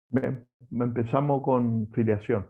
Bien, empezamos con filiación.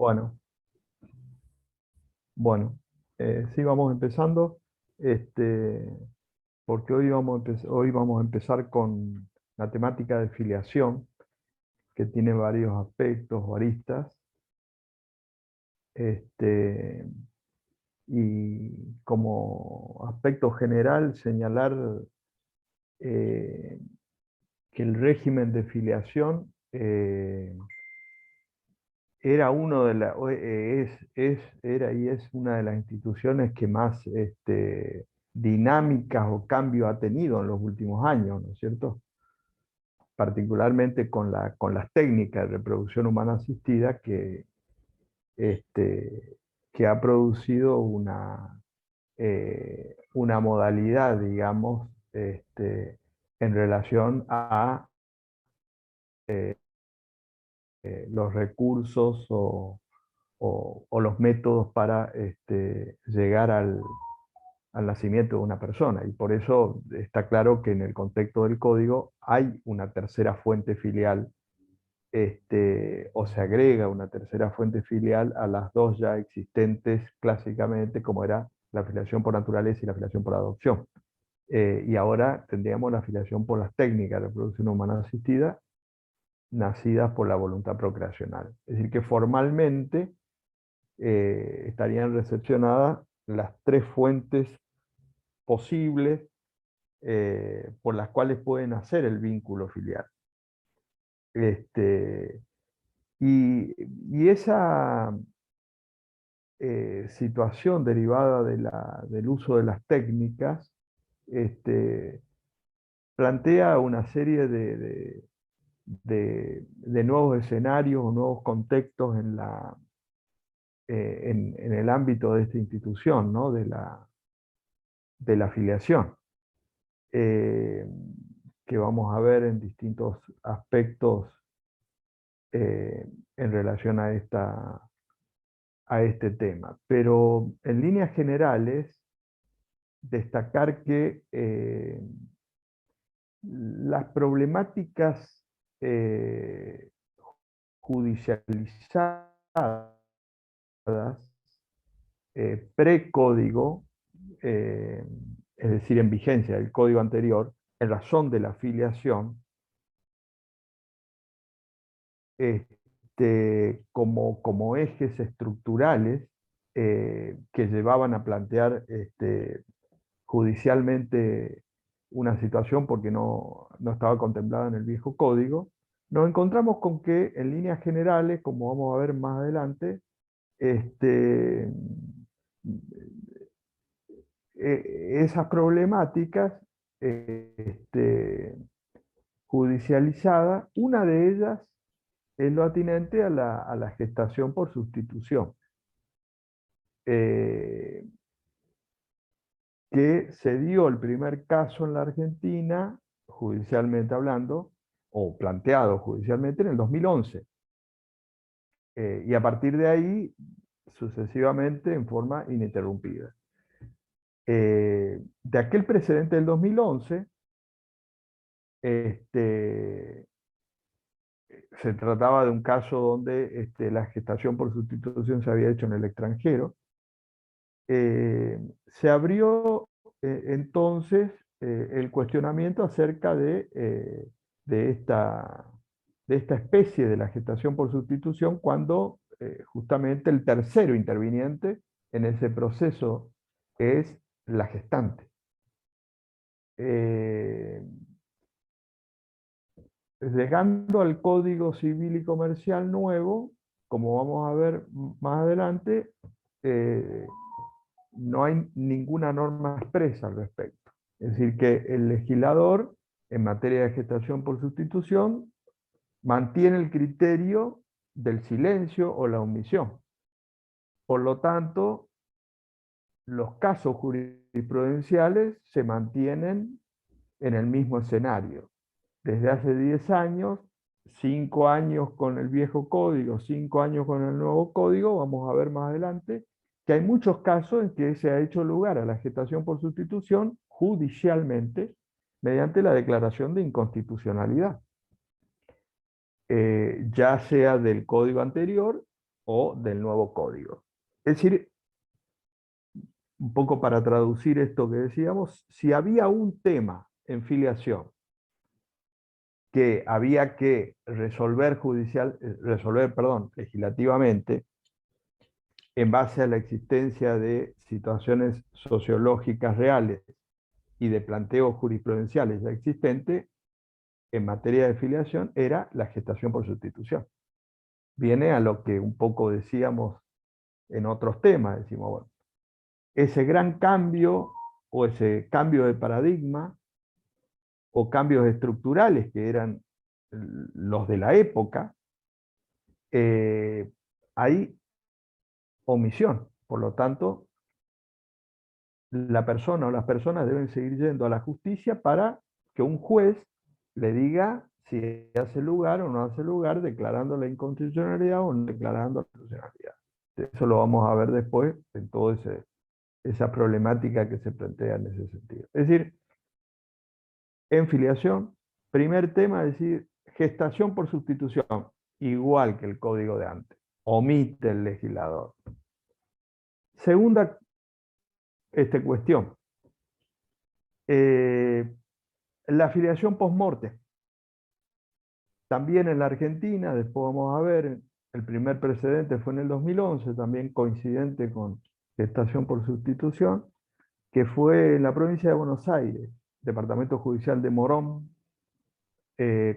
Bueno, bueno, sí, vamos empezando, este, porque hoy vamos a empezar con la temática de filiación, que tiene varios aspectos o aristas, este, y como aspecto general señalar eh, que el régimen de filiación era uno de la, era y es una de las instituciones que más dinámicas o cambio ha tenido en los últimos años, ¿no es cierto? Particularmente con las técnicas de reproducción humana asistida este, que ha producido una modalidad, digamos, en relación a los recursos o los métodos para llegar al nacimiento de una persona. Y por eso está claro que en el contexto del código hay una tercera fuente filial, o se agrega una tercera fuente filial a las dos ya existentes clásicamente, como era la filiación por naturaleza y la filiación por adopción. Y ahora tendríamos la filiación por las técnicas de reproducción humana asistida, nacidas por la voluntad procreacional. Es decir, que formalmente estarían recepcionadas las tres fuentes posibles por las cuales pueden hacer el vínculo filial. Este, y esa situación derivada del uso de las técnicas este, plantea una serie de nuevos escenarios o nuevos contextos en el ámbito de esta institución, ¿no? De la afiliación, eh, que vamos a ver en distintos aspectos en relación a este tema. Pero en líneas generales, destacar que las problemáticas judicializadas precódigo, es decir, en vigencia del código anterior, en razón de la afiliación, como ejes estructurales que llevaban a plantear judicialmente una situación porque no estaba contemplada en el viejo código, nos encontramos con que en líneas generales, como vamos a ver más adelante, este, esas problemáticas judicializadas, una de ellas es lo atinente a la gestación por sustitución, eh, que se dio el primer caso en la Argentina, judicialmente hablando, o planteado judicialmente en el 2011. Y a partir de ahí, sucesivamente, en forma ininterrumpida. De aquel precedente del 2011, se trataba de un caso donde la gestación por sustitución se había hecho en el extranjero, se abrió entonces el cuestionamiento acerca de esta, de esta especie de la gestación por sustitución cuando justamente el tercero interviniente en ese proceso es la gestante. Llegando al Código Civil y Comercial nuevo, como vamos a ver más adelante, no hay ninguna norma expresa al respecto. Es decir, que el legislador, en materia de gestación por sustitución, mantiene el criterio del silencio o la omisión. Por lo tanto, los casos jurisprudenciales se mantienen en el mismo escenario. Desde hace 10 años, 5 años con el viejo código, 5 años con el nuevo código, vamos a ver más adelante, que hay muchos casos en que se ha hecho lugar a la gestación por sustitución judicialmente mediante la declaración de inconstitucionalidad, ya sea del código anterior o del nuevo código. Es decir, un poco para traducir esto que decíamos, si había un tema en filiación que había que legislativamente, en base a la existencia de situaciones sociológicas reales y de planteos jurisprudenciales ya existentes, en materia de filiación, era la gestación por sustitución. Viene a lo que un poco decíamos en otros temas, decimos, bueno, ese gran cambio o ese cambio de paradigma o cambios estructurales que eran los de la época, hay omisión. Por lo tanto, la persona o las personas deben seguir yendo a la justicia para que un juez le diga si hace lugar o no hace lugar, declarando la inconstitucionalidad o no declarando la constitucionalidad. Eso lo vamos a ver después en toda esa problemática que se plantea en ese sentido. Es decir, en filiación, primer tema es decir, gestación por sustitución, igual que el código de antes, omite el legislador. Segunda cuestión, la filiación post-mortem. También en la Argentina, después vamos a ver, el primer precedente fue en el 2011, también coincidente con gestación por sustitución, que fue en la provincia de Buenos Aires, departamento judicial de Morón.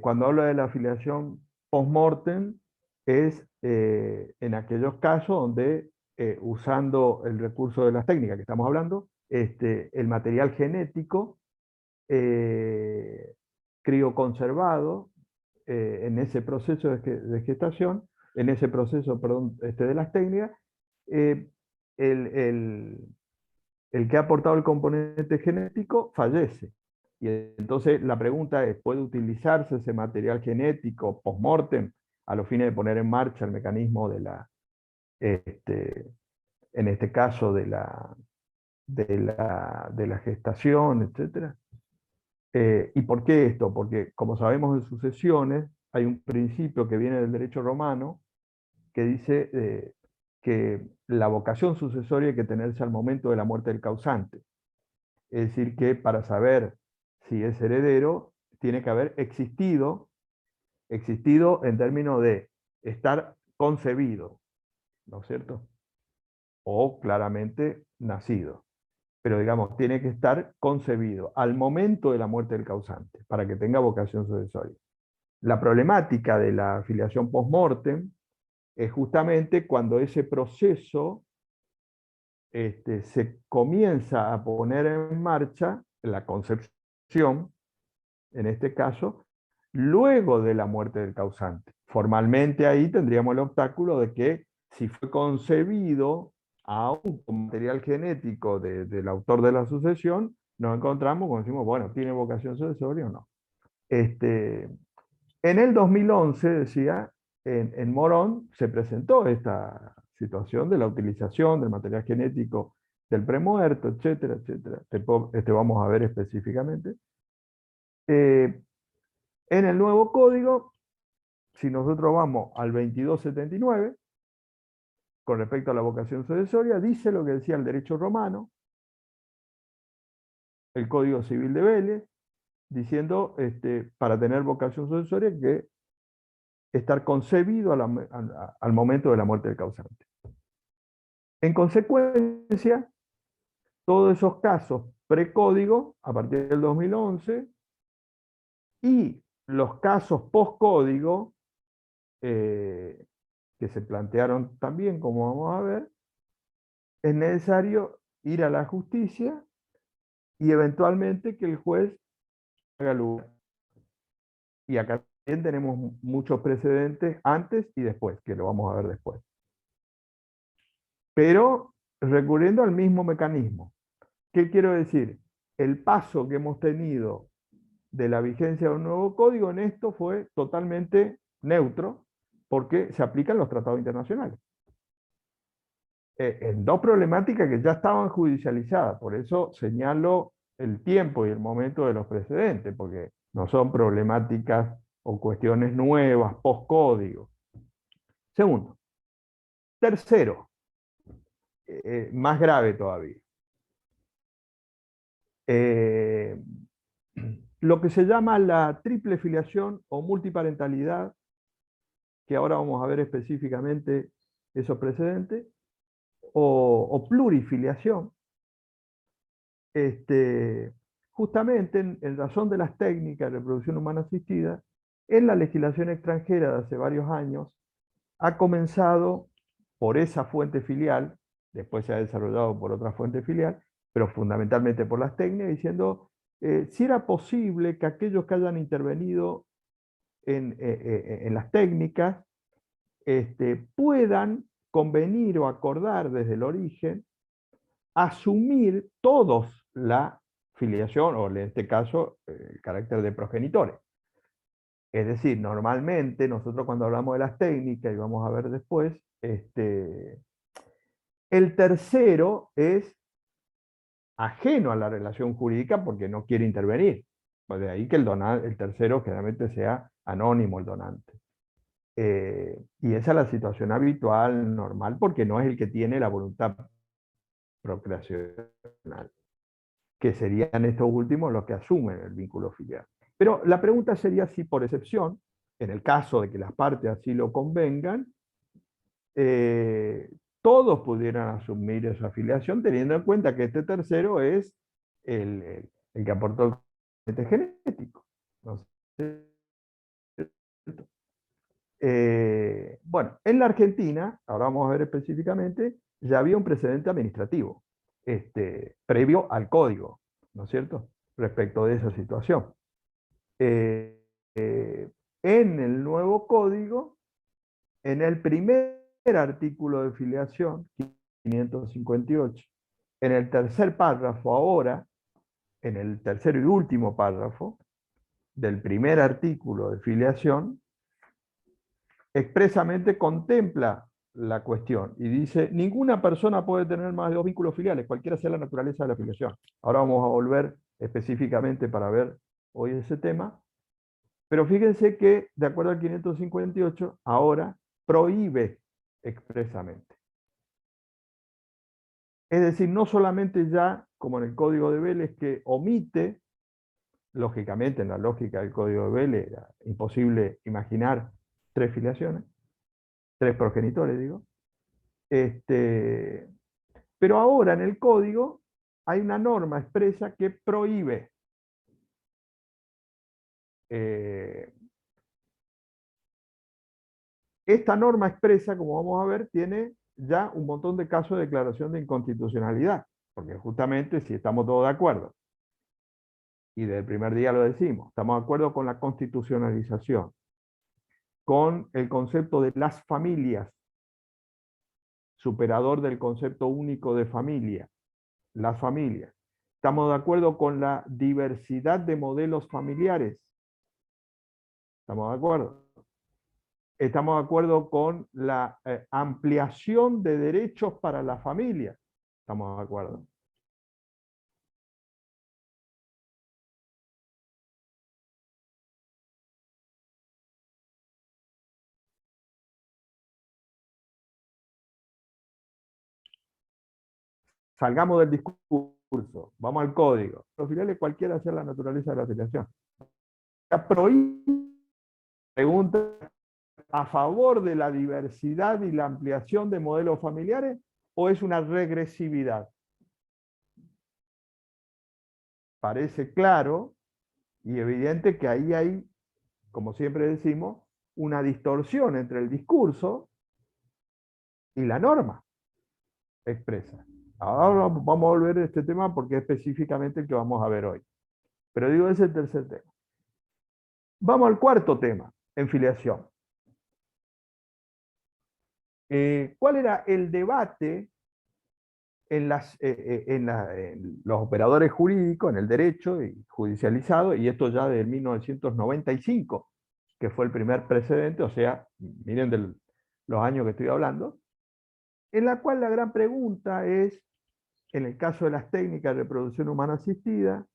Cuando habla de la filiación post-mortem, es en aquellos casos donde, usando el recurso de las técnicas que estamos hablando, el material genético crioconservado en ese proceso de gestación, en ese proceso, perdón, de las técnicas, eh, el, el, el que ha aportado el componente genético fallece. Y entonces la pregunta es, ¿puede utilizarse ese material genético post-mortem a los fines de poner en marcha el mecanismo de la, en este caso, de la gestación, etcétera? ¿Y por qué esto? Porque, como sabemos en sucesiones, hay un principio que viene del derecho romano que dice que la vocación sucesoria hay que tenerse al momento de la muerte del causante. Es decir, que para saber si es heredero, tiene que haber existido en términos de estar concebido, ¿no es cierto? O claramente nacido. Pero digamos, tiene que estar concebido al momento de la muerte del causante, para que tenga vocación sucesoria. La problemática de la filiación post-mortem es justamente cuando ese proceso se comienza a poner en marcha, la concepción, en este caso, luego de la muerte del causante. Formalmente ahí tendríamos el obstáculo de que si fue concebido aún con material genético del autor de la sucesión, nos encontramos como decimos, bueno, ¿tiene vocación sucesoria o no? En el 2011, decía, en Morón se presentó esta situación de la utilización del material genético del premuerto, etcétera, etcétera. Vamos a ver específicamente. En el nuevo código, si nosotros vamos al 2279, con respecto a la vocación sucesoria, dice lo que decía el derecho romano, el Código Civil de Vélez, diciendo para tener vocación sucesoria que estar concebido al momento de la muerte del causante. En consecuencia, todos esos casos precódigo, a partir del 2011, y los casos postcódigo, que se plantearon también, como vamos a ver, es necesario ir a la justicia y eventualmente que el juez haga lugar. Y acá también tenemos muchos precedentes antes y después, que lo vamos a ver después. Pero recurriendo al mismo mecanismo. ¿Qué quiero decir? El paso que hemos tenido de la vigencia de un nuevo código en esto fue totalmente neutro, porque se aplican los tratados internacionales. En dos problemáticas que ya estaban judicializadas, por eso señalo el tiempo y el momento de los precedentes, porque no son problemáticas o cuestiones nuevas, post-código. Segundo. Tercero, más grave todavía. Lo que se llama la triple filiación o multiparentalidad, que ahora vamos a ver específicamente esos precedentes, o plurifiliación, justamente en razón de las técnicas de reproducción humana asistida, en la legislación extranjera de hace varios años, ha comenzado por esa fuente filial, después se ha desarrollado por otra fuente filial, pero fundamentalmente por las técnicas, diciendo si era posible que aquellos que hayan intervenido en las técnicas puedan convenir o acordar desde el origen asumir todos la filiación, o en este caso, el carácter de progenitores. Es decir, normalmente nosotros cuando hablamos de las técnicas, y vamos a ver después, el tercero es ajeno a la relación jurídica porque no quiere intervenir. Pues de ahí que el tercero generalmente sea anónimo el donante. Y esa es la situación habitual, normal, porque no es el que tiene la voluntad procreacional, que serían estos últimos los que asumen el vínculo filial. Pero la pregunta sería si por excepción, en el caso de que las partes así lo convengan, todos pudieran asumir esa afiliación, teniendo en cuenta que este tercero es el que aportó el componente genético. ¿No es cierto? Bueno, en la Argentina, ahora vamos a ver específicamente, ya había un precedente administrativo, previo al código, ¿no es cierto?, respecto de esa situación. En el nuevo código, en el primer artículo de filiación, 558, en el tercer párrafo ahora, en el tercer y último párrafo del primer artículo de filiación, expresamente contempla la cuestión y dice, ninguna persona puede tener más de dos vínculos filiales, cualquiera sea la naturaleza de la filiación. Ahora vamos a volver específicamente para ver hoy ese tema, pero fíjense que, de acuerdo al 558, ahora prohíbe expresamente. Es decir, no solamente ya, como en el Código de Vélez, que omite, lógicamente en la lógica del Código de Vélez era imposible imaginar tres filiaciones, tres progenitores, digo. Pero ahora en el código hay una norma expresa que prohíbe. Esta norma expresa, como vamos a ver, tiene ya un montón de casos de declaración de inconstitucionalidad, porque justamente si estamos todos de acuerdo, y desde el primer día lo decimos, estamos de acuerdo con la constitucionalización, con el concepto de las familias, superador del concepto único de familia, las familias. Estamos de acuerdo con la diversidad de modelos familiares. ¿Estamos de acuerdo? Estamos de acuerdo con la ampliación de derechos para la familia. ¿Estamos de acuerdo? salgamos del discurso, vamos al código. Los filiales cualquiera sea la naturaleza de la afiliación. La pregunta a favor de la diversidad y la ampliación de modelos familiares o es una regresividad. Parece claro y evidente que ahí hay, como siempre decimos, una distorsión entre el discurso y la norma expresa. Ahora vamos a volver a este tema porque es específicamente el que vamos a ver hoy. Pero digo, ese es el tercer tema. Vamos al cuarto tema, en filiación. ¿Cuál era el debate en los operadores jurídicos, en el derecho y judicializado, y esto ya de 1995, que fue el primer precedente, o sea, miren de los años que estoy hablando, en la cual la gran pregunta es, en el caso de las técnicas de reproducción humana asistida,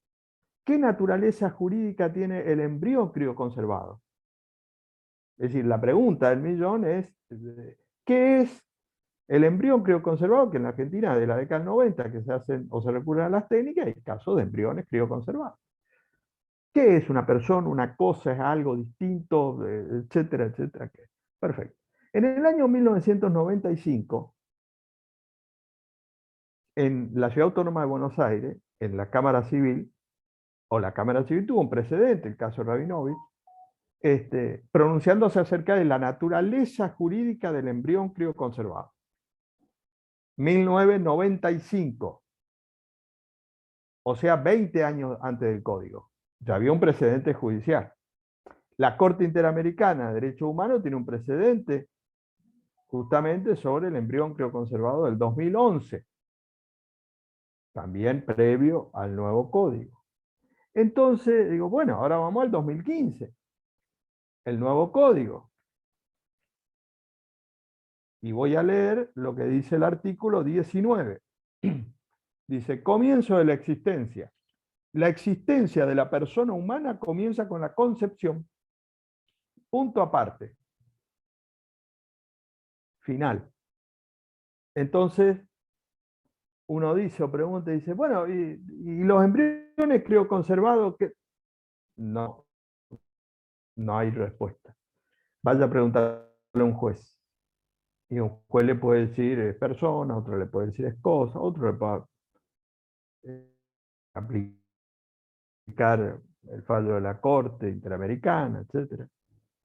¿qué naturaleza jurídica tiene el embrión crioconservado? Es decir, la pregunta del millón es, ¿qué es el embrión crioconservado? Que en la Argentina, de la década del 90, que se hacen o se recurren a las técnicas, hay casos de embriones crioconservados. ¿Qué es una persona, una cosa, es algo distinto, etcétera, etcétera? ¿Qué? Perfecto. En el año 1995, en la Ciudad Autónoma de Buenos Aires, en la Cámara Civil, o la Cámara Civil tuvo un precedente, el caso Rabinovich, pronunciándose acerca de la naturaleza jurídica del embrión crioconservado. 1995, o sea, 20 años antes del Código. Ya había un precedente judicial. La Corte Interamericana de Derechos Humanos tiene un precedente justamente sobre el embrión crioconservado del 2011, también previo al nuevo Código. Entonces, digo, bueno, ahora vamos al 2015, el nuevo Código. Y voy a leer lo que dice el artículo 19. Dice, comienzo de la existencia. La existencia de la persona humana comienza con la concepción. Punto aparte. Final. Entonces, uno dice o pregunta y dice, bueno, ¿y los embriones crioconservados qué? No, no hay respuesta. Vaya a preguntarle a un juez. Y un juez le puede decir es persona, otro le puede decir es cosa, otro le puede aplicar el fallo de la Corte Interamericana, etc.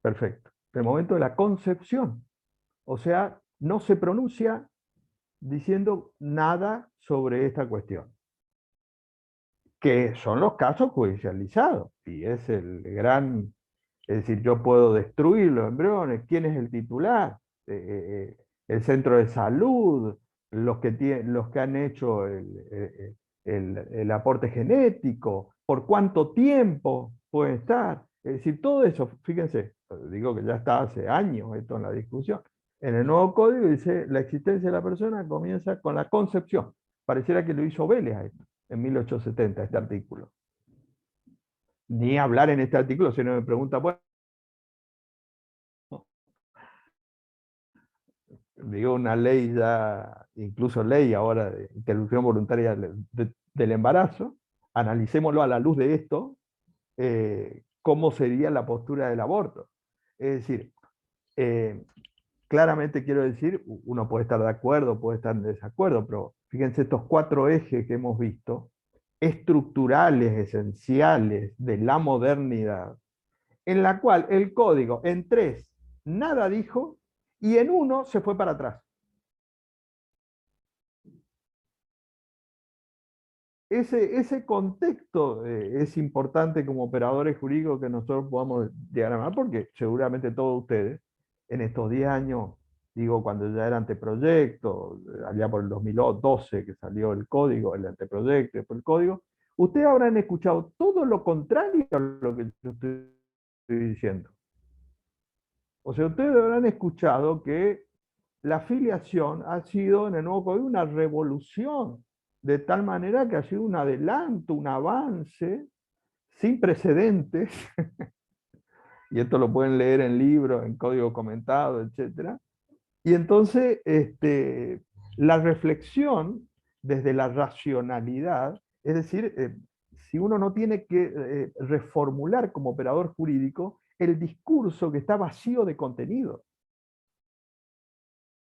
Perfecto. El momento de la concepción. O sea, no se pronuncia diciendo nada sobre esta cuestión. Que son los casos judicializados. Y es el gran... Es decir, yo puedo destruir los embriones. ¿Quién es el titular? El centro de salud, los que han hecho el aporte genético, por cuánto tiempo pueden estar. Es decir, todo eso, fíjense, digo que ya está hace años esto en la discusión. En el nuevo código dice, la existencia de la persona comienza con la concepción. Pareciera que lo hizo Vélez a esto, en 1870, este artículo. Ni hablar en este artículo, si no me pregunta, bueno, digo, una ley ya, incluso ley ahora de interrupción voluntaria del embarazo, analicémoslo a la luz de esto, cómo sería la postura del aborto. Es decir, claramente quiero decir, uno puede estar de acuerdo, puede estar en desacuerdo, pero fíjense estos 4 ejes que hemos visto, estructurales, esenciales de la modernidad, en la cual el código en 3 nada dijo y en 1 se fue para atrás. Ese contexto es importante como operadores jurídicos que nosotros podamos llegar a ver, porque seguramente todos ustedes, en estos 10 años, digo, cuando ya era anteproyecto, allá por el 2012 que salió el código, el anteproyecto, después el código, ustedes habrán escuchado todo lo contrario a lo que yo estoy diciendo. O sea, ustedes habrán escuchado que la filiación ha sido en el nuevo código una revolución, de tal manera que ha sido un adelanto, un avance sin precedentes, y esto lo pueden leer en libros, en código comentado, etc. Y entonces la reflexión desde la racionalidad, es decir, si uno no tiene que reformular como operador jurídico el discurso que está vacío de contenido.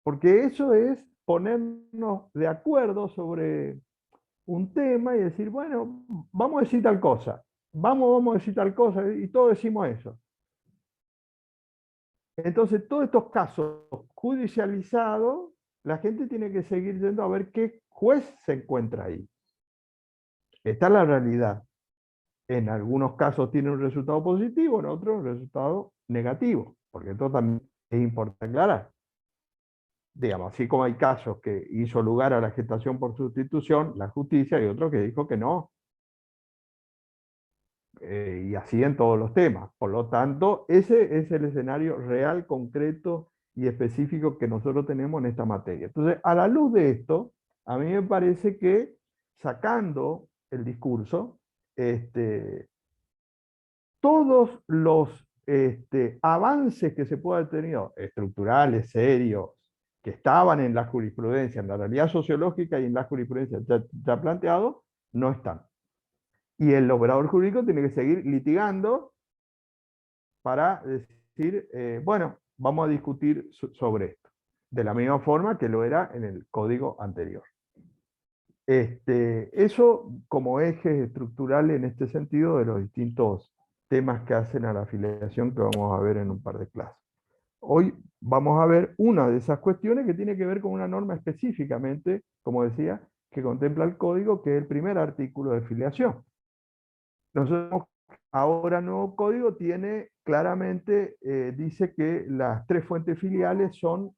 Porque eso es ponernos de acuerdo sobre un tema y decir, bueno, vamos a decir tal cosa, vamos a decir tal cosa, y todos decimos eso. Entonces, todos estos casos judicializados, la gente tiene que seguir yendo a ver qué juez se encuentra ahí. Esta es la realidad. En algunos casos tiene un resultado positivo, en otros un resultado negativo, porque esto también es importante aclarar. Digamos, así como hay casos que hizo lugar a la gestación por sustitución, la justicia, y otros que dijo que no. Y así en todos los temas. Por lo tanto, ese es el escenario real, concreto y específico que nosotros tenemos en esta materia. Entonces, a la luz de esto, a mí me parece que sacando el discurso, todos los avances que se puedan haber tenido, estructurales, serios, que estaban en la jurisprudencia, en la realidad sociológica y en la jurisprudencia ya planteado, no están. Y el operador jurídico tiene que seguir litigando para decir, bueno, vamos a discutir sobre esto, de la misma forma que lo era en el código anterior. Eso como eje estructural en este sentido de los distintos temas que hacen a la afiliación que vamos a ver en un par de clases. Hoy vamos a ver una de esas cuestiones que tiene que ver con una norma específicamente, como decía, que contempla el código, que es el primer artículo de filiación. Nosotros ahora el nuevo código tiene claramente, dice que las tres fuentes filiales son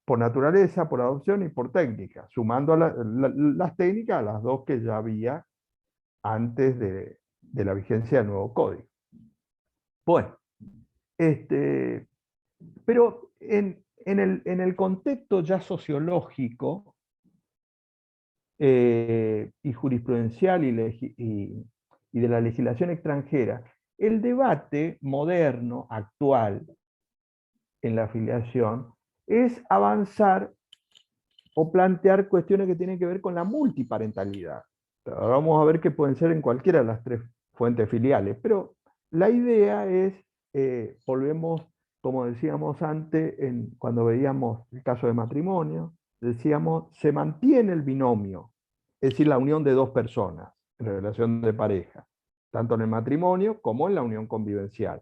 por naturaleza, por adopción y por técnica, sumando a las técnicas a las dos que ya había antes de la vigencia del nuevo código. Bueno, pero en el contexto ya sociológico y jurisprudencial y de la legislación extranjera, el debate moderno, actual, en la afiliación, es avanzar o plantear cuestiones que tienen que ver con la multiparentalidad. Ahora vamos a ver que pueden ser en cualquiera de las tres fuentes filiales, pero la idea es, volvemos, como decíamos antes, cuando veíamos el caso de matrimonio, decíamos, se mantiene el binomio, es decir, la unión de dos personas en relación de pareja, tanto en el matrimonio como en la unión convivencial.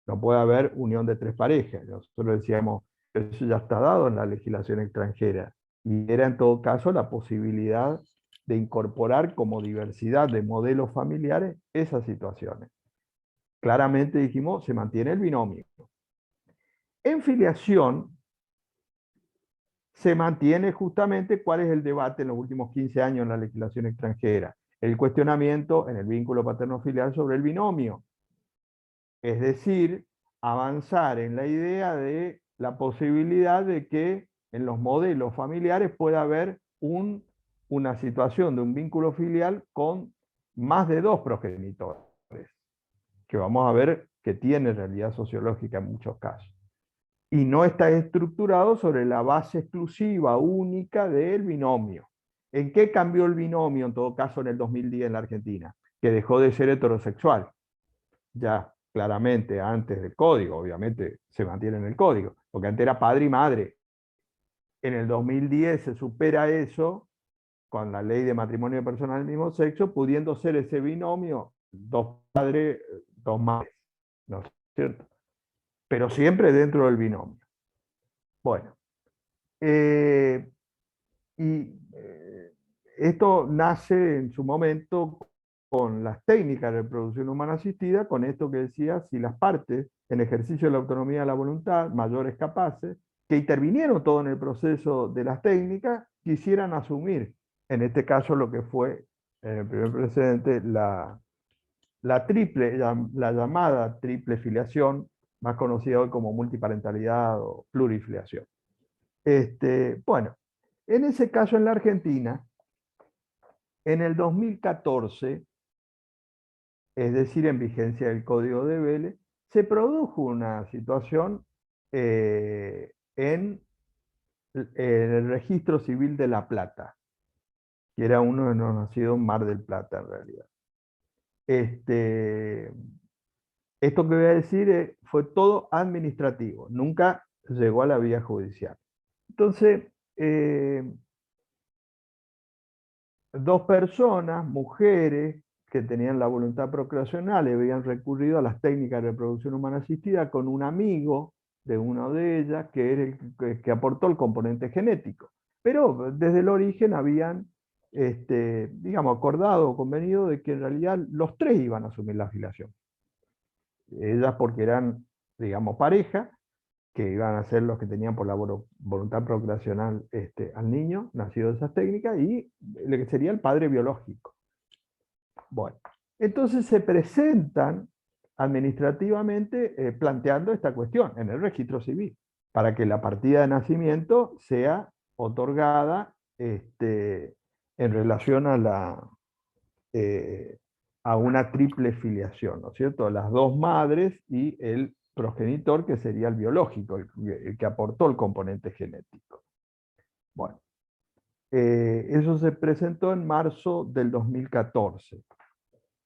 No puede haber unión de tres parejas. Nosotros decíamos, eso ya está dado en la legislación extranjera. Y era en todo caso la posibilidad de incorporar como diversidad de modelos familiares esas situaciones. Claramente dijimos, se mantiene el binomio. En filiación, se mantiene justamente cuál es el debate en los últimos 15 años en la legislación extranjera. El cuestionamiento en el vínculo paterno-filial sobre el binomio. Es decir, avanzar en la idea de la posibilidad de que en los modelos familiares pueda haber una situación de un vínculo filial con más de dos progenitores, que vamos a ver que tiene realidad sociológica en muchos casos. Y no está estructurado sobre la base exclusiva, única del binomio. ¿En qué cambió el binomio en todo caso en el 2010 en la Argentina? Que dejó de ser heterosexual. Ya claramente antes del código, obviamente se mantiene en el código, porque antes era padre y madre. En el 2010 se supera eso con la ley de matrimonio de personas del mismo sexo, pudiendo ser ese binomio dos padres, dos madres, ¿no es cierto? Pero siempre dentro del binomio. Bueno, eh, y esto nace en su momento con las técnicas de reproducción humana asistida, con esto que decía, si las partes, en ejercicio de la autonomía de la voluntad, mayores capaces, que intervinieron todo en el proceso de las técnicas, quisieran asumir, en este caso lo que fue, en el primer precedente, la llamada triple filiación, más conocida hoy como multiparentalidad o plurifiliación. Bueno, en ese caso en la Argentina, en el 2014, es decir, en vigencia del Código de Vélez, se produjo una situación en en el registro civil de La Plata, que era uno de los nacidos en Mar del Plata en realidad. Este, Esto que voy a decir fue todo administrativo, nunca llegó a la vía judicial. Entonces, dos personas, mujeres, que tenían la voluntad procreacional y habían recurrido a las técnicas de reproducción humana asistida con un amigo de una de ellas que era el que aportó el componente genético. Pero desde el origen habían, digamos, acordado o convenido de que en realidad los tres iban a asumir la filiación. Ellas porque eran, digamos, pareja, que iban a ser los que tenían por la voluntad procreacional al niño, nacido de esas técnicas, y lo que sería el padre biológico. Bueno, entonces se presentan administrativamente planteando esta cuestión en el registro civil, para que la partida de nacimiento sea otorgada en relación a una triple filiación, ¿no es cierto? Las dos madres y el progenitor, que sería el biológico, el que aportó el componente genético. Bueno, eso se presentó en marzo del 2014,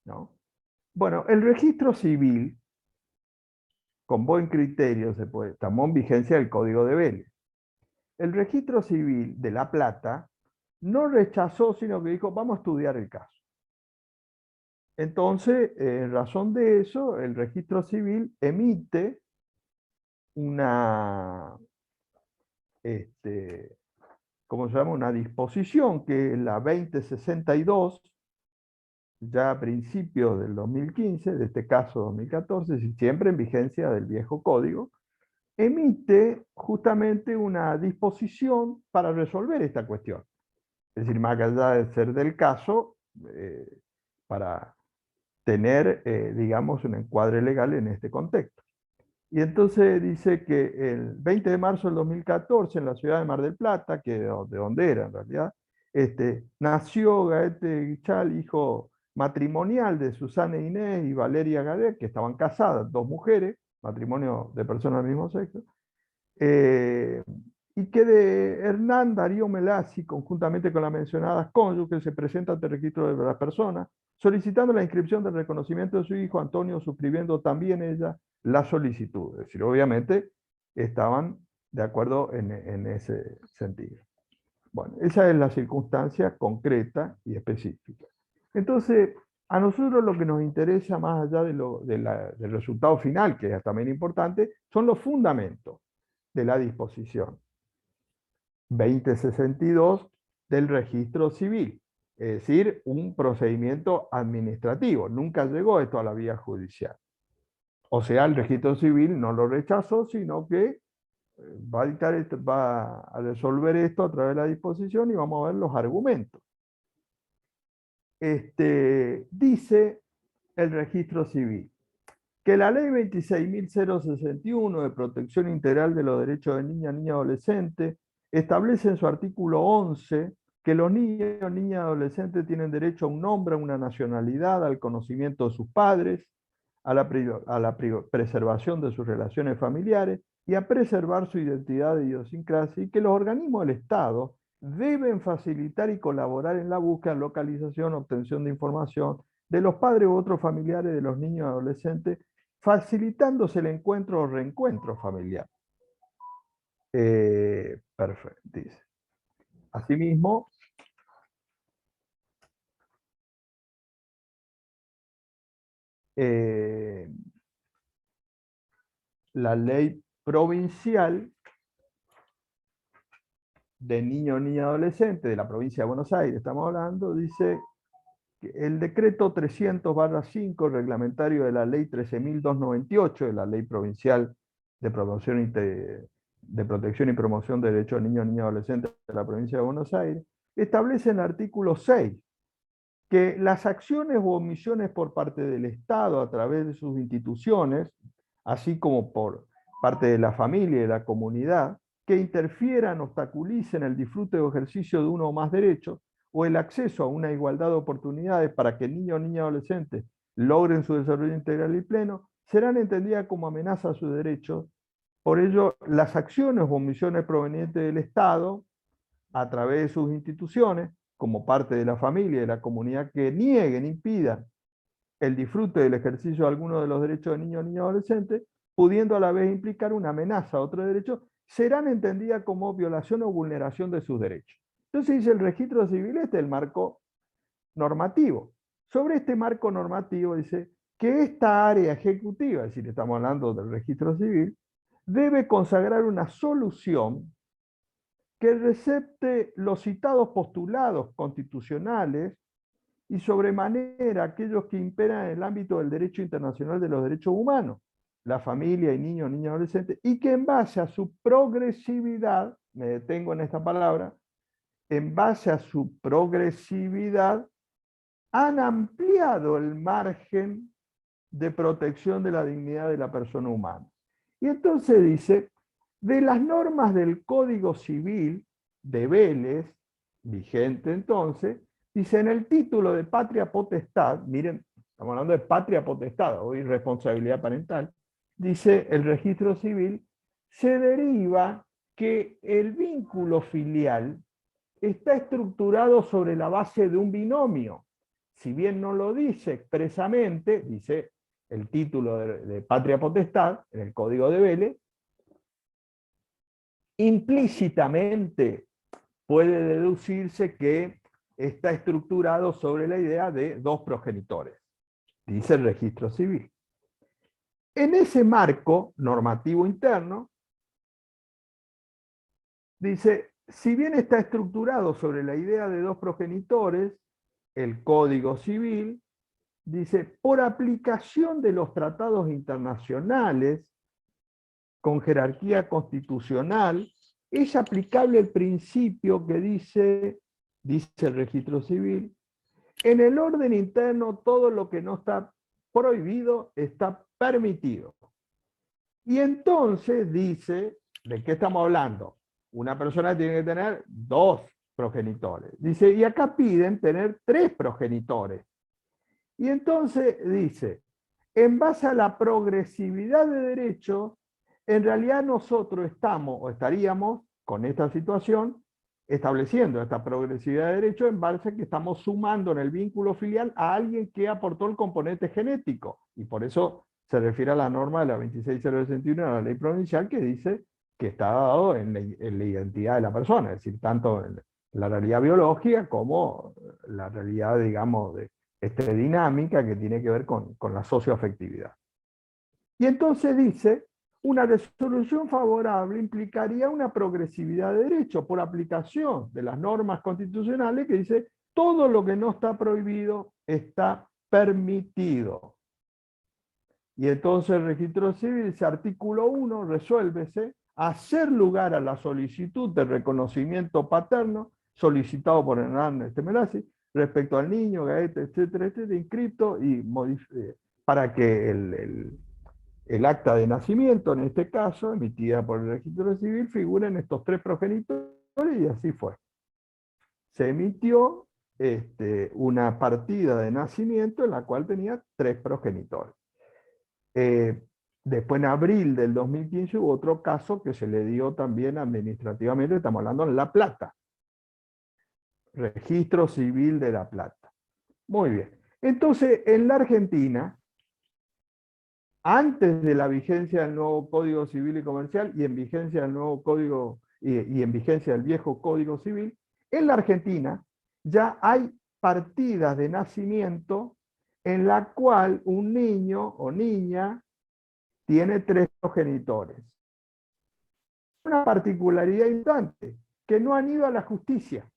¿no? Bueno, el registro civil, con buen criterio, tomó en vigencia el Código de Vélez. El registro civil de La Plata no rechazó, sino que dijo, vamos a estudiar el caso. Entonces, en razón de eso, el registro civil emite una, ¿cómo se llama? Una disposición, que es la 2062, ya a principios del 2015, de este caso 2014, siempre en vigencia del viejo código, emite justamente una disposición para resolver esta cuestión. Es decir, más allá de ser del caso, para tener, digamos, un encuadre legal en este contexto. Y entonces dice que el 20 de marzo del 2014, en la ciudad de Mar del Plata, que de donde era en realidad, nació Gaete Guichal, hijo matrimonial de Susana Inés y Valeria Gadet, que estaban casadas, dos mujeres, matrimonio de personas del mismo sexo, y que de Hernán Darío Melasi, conjuntamente con las mencionadas cónyuges, se presenta ante el registro de las personas, solicitando la inscripción del reconocimiento de su hijo Antonio, suscribiendo también ella la solicitud. Es decir, obviamente estaban de acuerdo en ese sentido. Bueno, esa es la circunstancia concreta y específica. Entonces, a nosotros lo que nos interesa, más allá del resultado final, que es también importante, son los fundamentos de la disposición 2062 del registro civil, es decir, un procedimiento administrativo. Nunca llegó esto a la vía judicial. O sea, el registro civil no lo rechazó, sino que va a resolver esto a través de la disposición y vamos a ver los argumentos. Dice el registro civil que la ley 26.061 de protección integral de los derechos de niña, niña y adolescente establece en su artículo 11 que los niños, niñas y adolescentes tienen derecho a un nombre, a una nacionalidad, al conocimiento de sus padres, a la preservación de sus relaciones familiares y a preservar su identidad e idiosincrasia, y que los organismos del Estado deben facilitar y colaborar en la búsqueda, localización, obtención de información de los padres u otros familiares de los niños y adolescentes, facilitándose el encuentro o reencuentro familiar. Perfecto, dice. Asimismo, la ley provincial de niño, niña y adolescente de la provincia de Buenos Aires, estamos hablando, dice que el decreto 300/5, reglamentario de la ley 13.298, de la ley provincial de protección y promoción de derechos de niños, niñas y adolescentes de la provincia de Buenos Aires, establece en el artículo 6 que las acciones u omisiones por parte del Estado a través de sus instituciones, así como por parte de la familia y de la comunidad, que interfieran, obstaculicen el disfrute o ejercicio de uno o más derechos, o el acceso a una igualdad de oportunidades para que niños, niñas y adolescentes logren su desarrollo integral y pleno, serán entendidas como amenaza a sus derechos Por ello, las acciones o omisiones provenientes del Estado, a través de sus instituciones, como parte de la familia y de la comunidad, que nieguen, impidan el disfrute del ejercicio de alguno de los derechos de niños, niñas, adolescentes, pudiendo a la vez implicar una amenaza a otro derecho, serán entendidas como violación o vulneración de sus derechos. Entonces dice el registro civil, este es el marco normativo. Sobre este marco normativo dice que esta área ejecutiva, es decir, estamos hablando del registro civil, debe consagrar una solución que recepte los citados postulados constitucionales y sobremanera aquellos que imperan en el ámbito del derecho internacional de los derechos humanos, la familia y niños, niñas, adolescentes, y que en base a su progresividad, me detengo en esta palabra, en base a su progresividad, han ampliado el margen de protección de la dignidad de la persona humana. Y entonces dice, de las normas del Código Civil de Vélez, vigente entonces, dice en el título de patria potestad, miren, estamos hablando de patria potestad, hoy responsabilidad parental, dice el registro civil, se deriva que el vínculo filial está estructurado sobre la base de un binomio. Si bien no lo dice expresamente, dice el título de patria potestad, en el Código de Vélez, implícitamente puede deducirse que está estructurado sobre la idea de dos progenitores, dice el registro civil. En ese marco normativo interno, dice, si bien está estructurado sobre la idea de dos progenitores, el Código Civil, dice, por aplicación de los tratados internacionales, con jerarquía constitucional, es aplicable el principio que dice el registro civil, en el orden interno todo lo que no está prohibido está permitido. Y entonces dice, ¿de qué estamos hablando? Una persona tiene que tener dos progenitores. Dice, y acá piden tener tres progenitores. Y entonces dice, en base a la progresividad de derechos, en realidad nosotros estamos o estaríamos con esta situación estableciendo esta progresividad de derechos en base a que estamos sumando en el vínculo filial a alguien que aportó el componente genético. Y por eso se refiere a la norma de la 26061 de la ley provincial que dice que está dado en la identidad de la persona, es decir, tanto en la realidad biológica como la realidad, digamos, dinámica que tiene que ver con la socioafectividad. Y entonces dice, una resolución favorable implicaría una progresividad de derechos por aplicación de las normas constitucionales que dice, todo lo que no está prohibido está permitido. Y entonces el registro civil, ese artículo 1, resuélvese hacer lugar a la solicitud de reconocimiento paterno solicitado por Hernández Temelasi respecto al niño, Gaeta, etcétera, etcétera, inscrito y para que el acta de nacimiento, en este caso, emitida por el registro civil, figure en estos tres progenitores y así fue. Se emitió una partida de nacimiento en la cual tenía tres progenitores. Después en abril del 2015 hubo otro caso que se le dio también administrativamente, estamos hablando en La Plata. Registro Civil de La Plata. Muy bien. Entonces, en la Argentina, antes de la vigencia del nuevo Código Civil y Comercial y en vigencia del nuevo Código y en vigencia del viejo Código Civil, en la Argentina ya hay partidas de nacimiento en la cual un niño o niña tiene tres progenitores. Una particularidad importante, que no han ido a la justicia.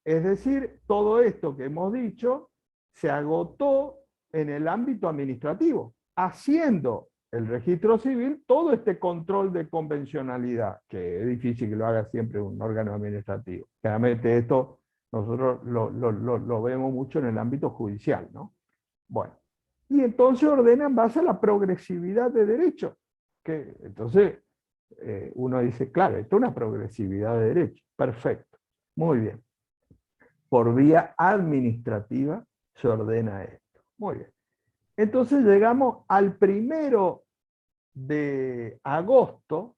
Es decir, todo esto que hemos dicho se agotó en el ámbito administrativo, haciendo el registro civil todo este control de convencionalidad, que es difícil que lo haga siempre un órgano administrativo. Claramente esto nosotros lo vemos mucho en el ámbito judicial, ¿no? Bueno, y entonces ordenan en base a la progresividad de derechos. Que entonces uno dice, claro, esto es una progresividad de derechos. Perfecto, muy bien. Por vía administrativa se ordena esto. Muy bien. Entonces llegamos al primero de agosto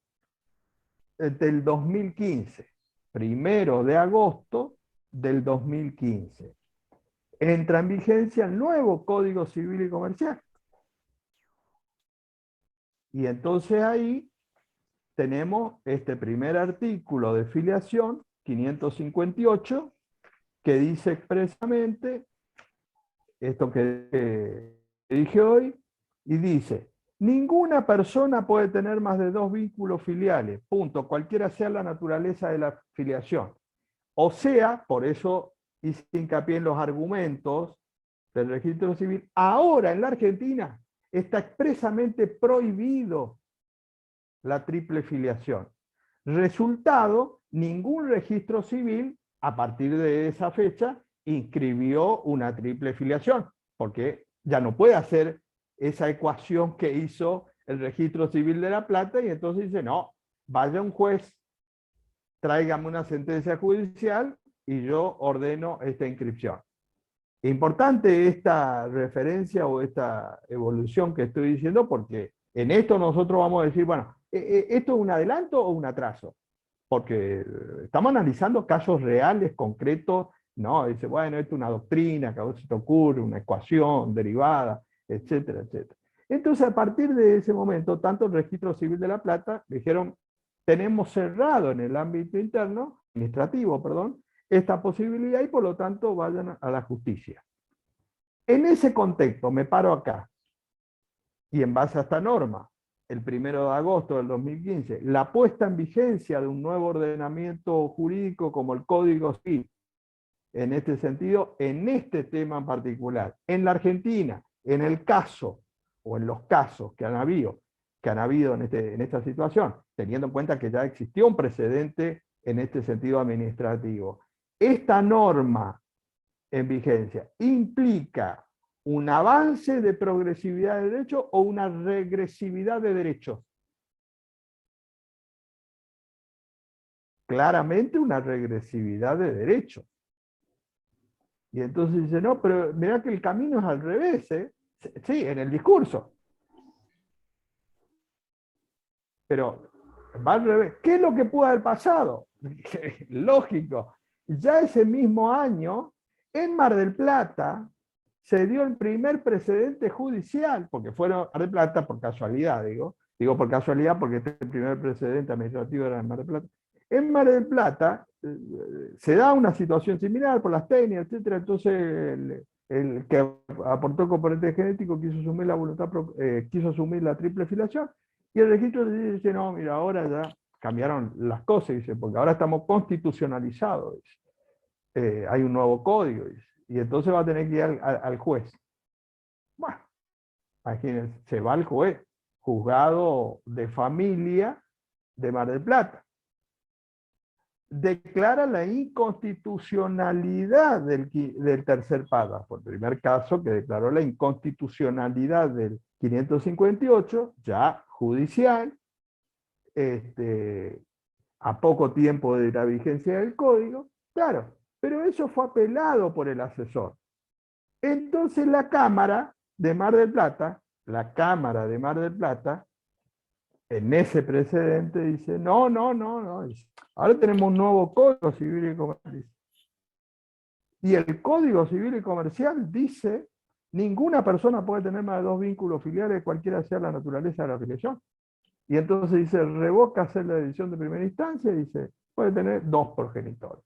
del 2015. 1 de agosto del 2015. Entra en vigencia el nuevo Código Civil y Comercial. Y entonces ahí tenemos este primer artículo de filiación, 558, que dice expresamente esto que dije hoy, y dice: ninguna persona puede tener más de 2 vínculos filiales, punto, cualquiera sea la naturaleza de la filiación. O sea, por eso hice hincapié en los argumentos del registro civil, ahora en la Argentina está expresamente prohibido la triple filiación. Resultado, ningún registro civil a partir de esa fecha inscribió una triple filiación, porque ya no puede hacer esa ecuación que hizo el registro civil de La Plata, y entonces dice: no, vaya un juez, tráigame una sentencia judicial y yo ordeno esta inscripción. Importante esta referencia o esta evolución que estoy diciendo, porque en esto nosotros vamos a decir, bueno, ¿esto es un adelanto o un atraso? Porque estamos analizando casos reales, concretos. No, dice, bueno, esto es una doctrina que a vos se te ocurre, una ecuación derivada, etcétera, etcétera. Entonces, a partir de ese momento, tanto el Registro Civil de La Plata dijeron: tenemos cerrado en el ámbito interno, administrativo, perdón, esta posibilidad, y por lo tanto vayan a la justicia. En ese contexto, me paro acá, y en base a esta norma, el 1 de agosto del 2015, la puesta en vigencia de un nuevo ordenamiento jurídico como el Código Civil, en este sentido, en este tema en particular, en la Argentina, en el caso, o en los casos que han habido en esta situación, teniendo en cuenta que ya existió un precedente en este sentido administrativo. Esta norma en vigencia implica un avance de progresividad de derechos o una regresividad de derechos. Claramente una regresividad de derechos. Y entonces dice: no, pero mirá que el camino es al revés, ¿eh? Sí, en el discurso. Pero va al revés. ¿Qué es lo que pudo haber pasado? Lógico. Ya ese mismo año, en Mar del Plata, se dio el primer precedente judicial, porque fueron Mar del Plata por casualidad, digo por casualidad porque este primer precedente administrativo era en Mar del Plata. En Mar del Plata se da una situación similar por las técnicas, etcétera. Entonces el que aportó el componente genético quiso asumir la voluntad, quiso asumir la triple filiación, y el registro dice: no, mira, ahora ya cambiaron las cosas, dice, porque ahora estamos constitucionalizados, dice. Hay un nuevo código, dice, y entonces va a tener que ir al juez. Bueno, imagínense, se va al juez, juzgado de familia de Mar del Plata. Declara la inconstitucionalidad del tercer párrafo. El primer caso que declaró la inconstitucionalidad del 558, ya judicial, a poco tiempo de la vigencia del código, claro, pero eso fue apelado por el asesor. Entonces la Cámara de Mar del Plata, en ese precedente dice: no, ahora tenemos un nuevo Código Civil y Comercial. Y el Código Civil y Comercial dice: ninguna persona puede tener más de 2 vínculos filiales, cualquiera sea la naturaleza de la filiación. Y entonces dice: revoca hacer la decisión de primera instancia, y dice: puede tener 2 progenitores.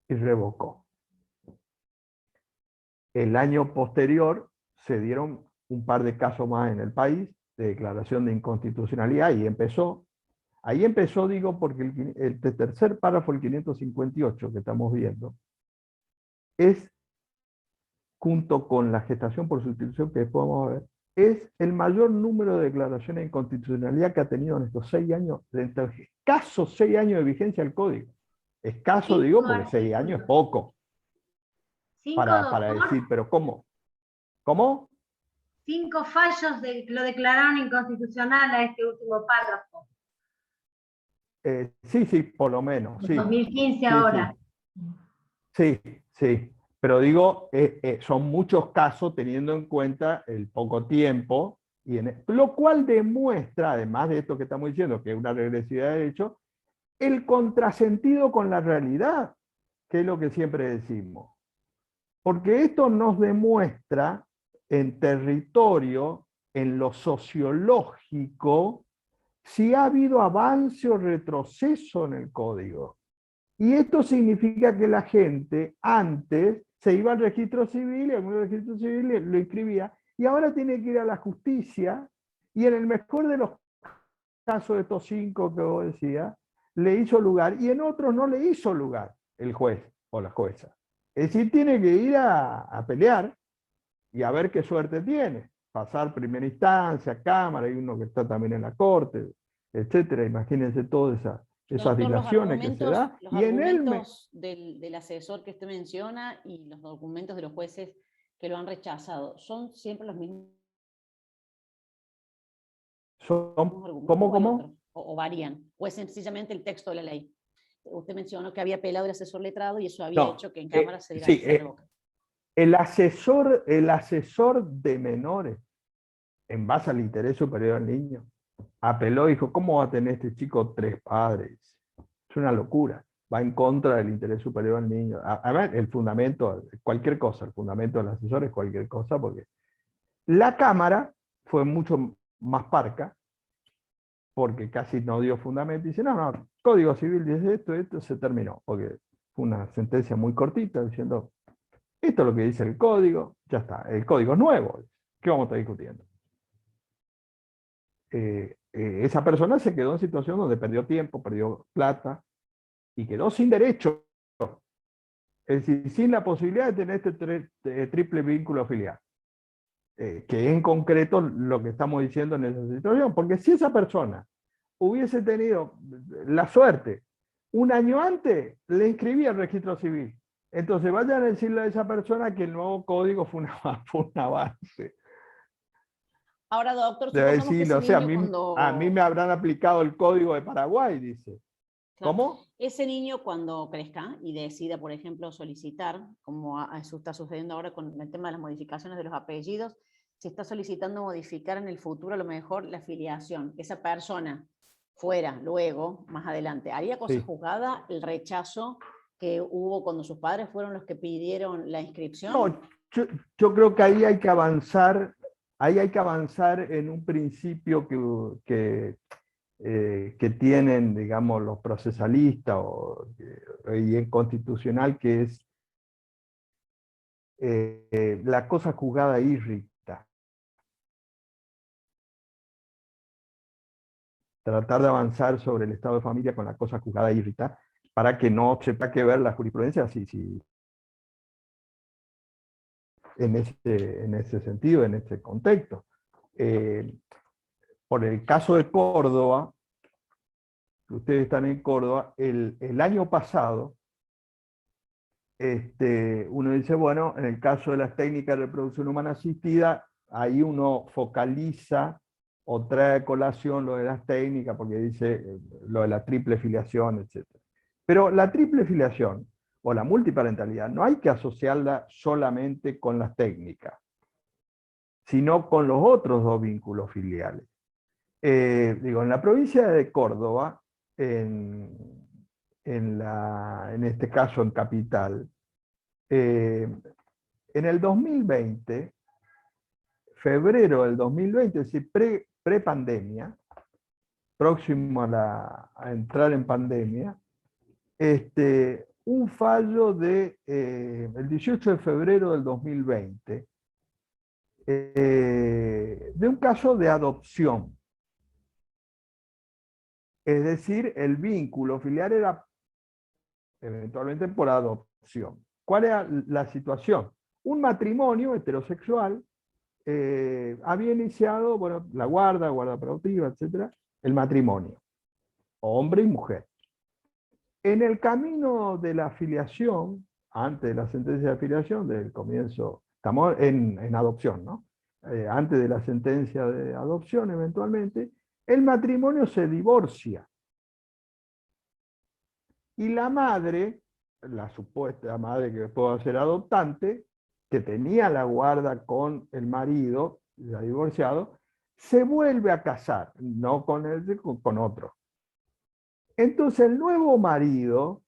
Y revocó. El año posterior se dieron un par de casos más en el país de declaración de inconstitucionalidad, y ahí empezó, digo, porque el tercer párrafo, el 558 que estamos viendo, es, junto con la gestación por sustitución que después vamos a ver, es el mayor número de declaraciones de inconstitucionalidad que ha tenido en estos 6 años, de escasos 6 años de vigencia del código. Escaso, digo, porque 6 años es poco. Para decir, pero ¿cómo? ¿Cómo? 5 fallos lo declararon inconstitucional a este último párrafo. Sí, por lo menos. Sí. 2015 ahora. Sí. Pero digo, son muchos casos teniendo en cuenta el poco tiempo Lo cual demuestra, además de esto que estamos diciendo, que es una regresividad de hecho, el contrasentido con la realidad, que es lo que siempre decimos. Porque esto nos demuestra en territorio, en lo sociológico, si ha habido avance o retroceso en el código. Y esto significa que la gente antes se iba al registro civil, y el registro civil lo inscribía, y ahora tiene que ir a la justicia, y en el mejor de los casos de estos 5 que vos decías, le hizo lugar, y en otros no le hizo lugar el juez o la jueza. Es decir, tiene que ir a pelear y a ver qué suerte tiene. Pasar primera instancia, cámara, hay uno que está también en la corte, etcétera. Imagínense todas esas Doctor, dilaciones que se da. los Y en argumentos del asesor que usted menciona y los documentos de los jueces que lo han rechazado, ¿son siempre los mismos argumentos ¿Cómo? o varían? ¿O es sencillamente el texto de la ley? Usted mencionó que había apelado el asesor letrado y eso había hecho que en Cámara se diera la boca. El asesor de menores, en base al interés superior del niño, apeló y dijo, ¿cómo va a tener este chico 3 padres? Es una locura. Va en contra del interés superior del niño. A ver, el fundamento, cualquier cosa, el fundamento del asesor es cualquier cosa, porque la Cámara fue mucho más parca, porque casi no dio fundamento, y dice, no, Código Civil dice esto se terminó, porque fue una sentencia muy cortita, diciendo, esto es lo que dice el código, ya está, el código es nuevo, ¿qué vamos a estar discutiendo? Esa persona se quedó en situación donde perdió tiempo, perdió plata, y quedó sin derecho, es decir, sin la posibilidad de tener este triple vínculo filial. Que es en concreto lo que estamos diciendo en esa situación, porque si esa persona hubiese tenido la suerte, un año antes le inscribía al registro civil. Entonces vayan a decirle a esa persona que el nuevo código fue un avance. Ahora, doctor, Debe supongamos que decirle, ese o sea, niño a mí me habrán aplicado el código de Paraguay, dice. Claro. ¿Cómo? Ese niño cuando crezca y decida, por ejemplo, solicitar, como eso está sucediendo ahora con el tema de las modificaciones de los apellidos, se está solicitando modificar en el futuro a lo mejor la filiación. Esa persona fuera luego, más adelante, ¿haría cosa juzgada el rechazo que hubo cuando sus padres fueron los que pidieron la inscripción? No, yo creo que ahí hay que avanzar, en un principio que tienen, digamos, los procesalistas y en constitucional, que es la cosa juzgada irrita. Tratar de avanzar sobre el estado de familia con la cosa juzgada irrita, para que no sepa que ver la jurisprudencia en ese sentido, en ese contexto. Por el caso de Córdoba, que ustedes están en Córdoba, el año pasado, uno dice, bueno, en el caso de las técnicas de reproducción humana asistida, ahí uno focaliza o trae a colación lo de las técnicas, porque dice lo de la triple filiación, etc. Pero la triple filiación o la multiparentalidad no hay que asociarla solamente con las técnicas, sino con los otros 2 vínculos filiales. En la provincia de Córdoba, en este caso en Capital, en el 2020, febrero del 2020, es decir, pre-pandemia, próximo a entrar en pandemia, un fallo el 18 de febrero del 2020, de un caso de adopción. Es decir, el vínculo filial era eventualmente por adopción. ¿Cuál era la situación? Un matrimonio heterosexual había iniciado, bueno, la guarda preadoptiva, etcétera, el matrimonio, hombre y mujer. En el camino de la filiación, antes de la sentencia de filiación, del comienzo, estamos en adopción, ¿no? Antes de la sentencia de adopción, eventualmente, el matrimonio se divorcia. Y la madre, la supuesta madre que pudo ser adoptante, que tenía la guarda con el marido, ya divorciado, se vuelve a casar, no con él, con otro. Entonces el nuevo marido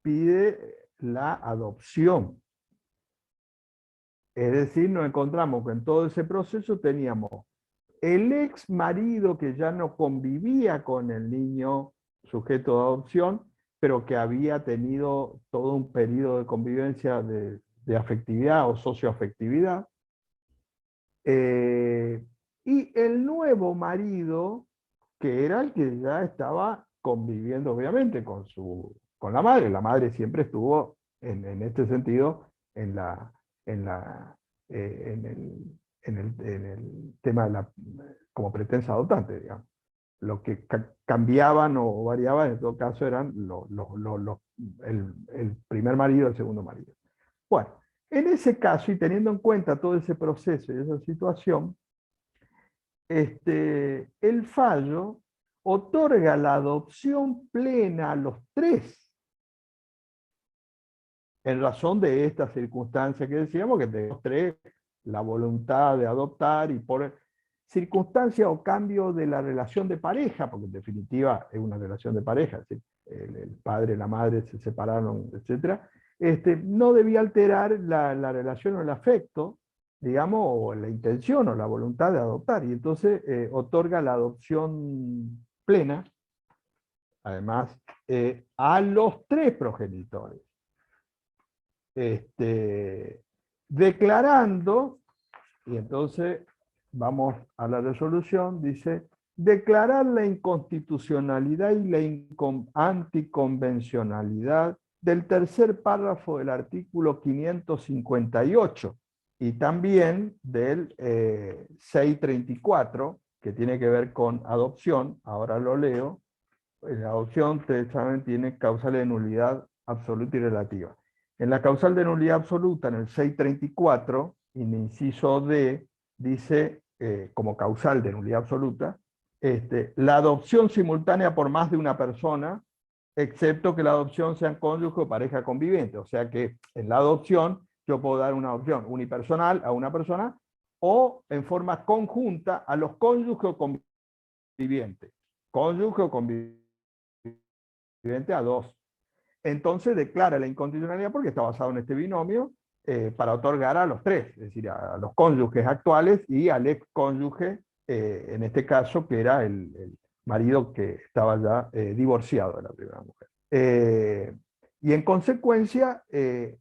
pide la adopción. Es decir, nos encontramos que en todo ese proceso teníamos el ex marido que ya no convivía con el niño sujeto de adopción, pero que había tenido todo un periodo de convivencia de afectividad o socioafectividad. Y el nuevo marido, que era el que ya estaba conviviendo obviamente con la madre. La madre siempre estuvo en este sentido en el tema de como pretensa adoptante, digamos. Lo que cambiaban o variaban en todo caso eran el primer marido y el segundo marido. Bueno, en ese caso, y teniendo en cuenta todo ese proceso y esa situación, el fallo otorga la adopción plena a los tres, en razón de esta circunstancia que decíamos, que tenemos tres, la voluntad de adoptar y por circunstancia o cambio de la relación de pareja, porque en definitiva es una relación de pareja, ¿sí? El padre y la madre se separaron, etc. No debía alterar la relación o el afecto, digamos, o la intención o la voluntad de adoptar, y entonces otorga la adopción plena, además, a los tres progenitores. Declarando, y entonces vamos a la resolución, dice, declarar la inconstitucionalidad y la anticonvencionalidad del tercer párrafo del artículo 558 y también del 634, que tiene que ver con adopción, ahora lo leo. La adopción, ustedes saben, tiene causales de nulidad absoluta y relativa. En la causal de nulidad absoluta, en el 634, en el inciso D, dice, como causal de nulidad absoluta, la adopción simultánea por más de una persona, excepto que la adopción sean cónyuge o pareja conviviente. O sea que en la adopción yo puedo dar una adopción unipersonal a una persona o en forma conjunta a los cónyuges o convivientes. Cónyuge o conviviente a dos. Entonces declara la inconstitucionalidad porque está basado en este binomio para otorgar a los tres, es decir, a los cónyuges actuales y al ex cónyuge, en este caso, que era el marido que estaba ya divorciado de la primera mujer. Y en consecuencia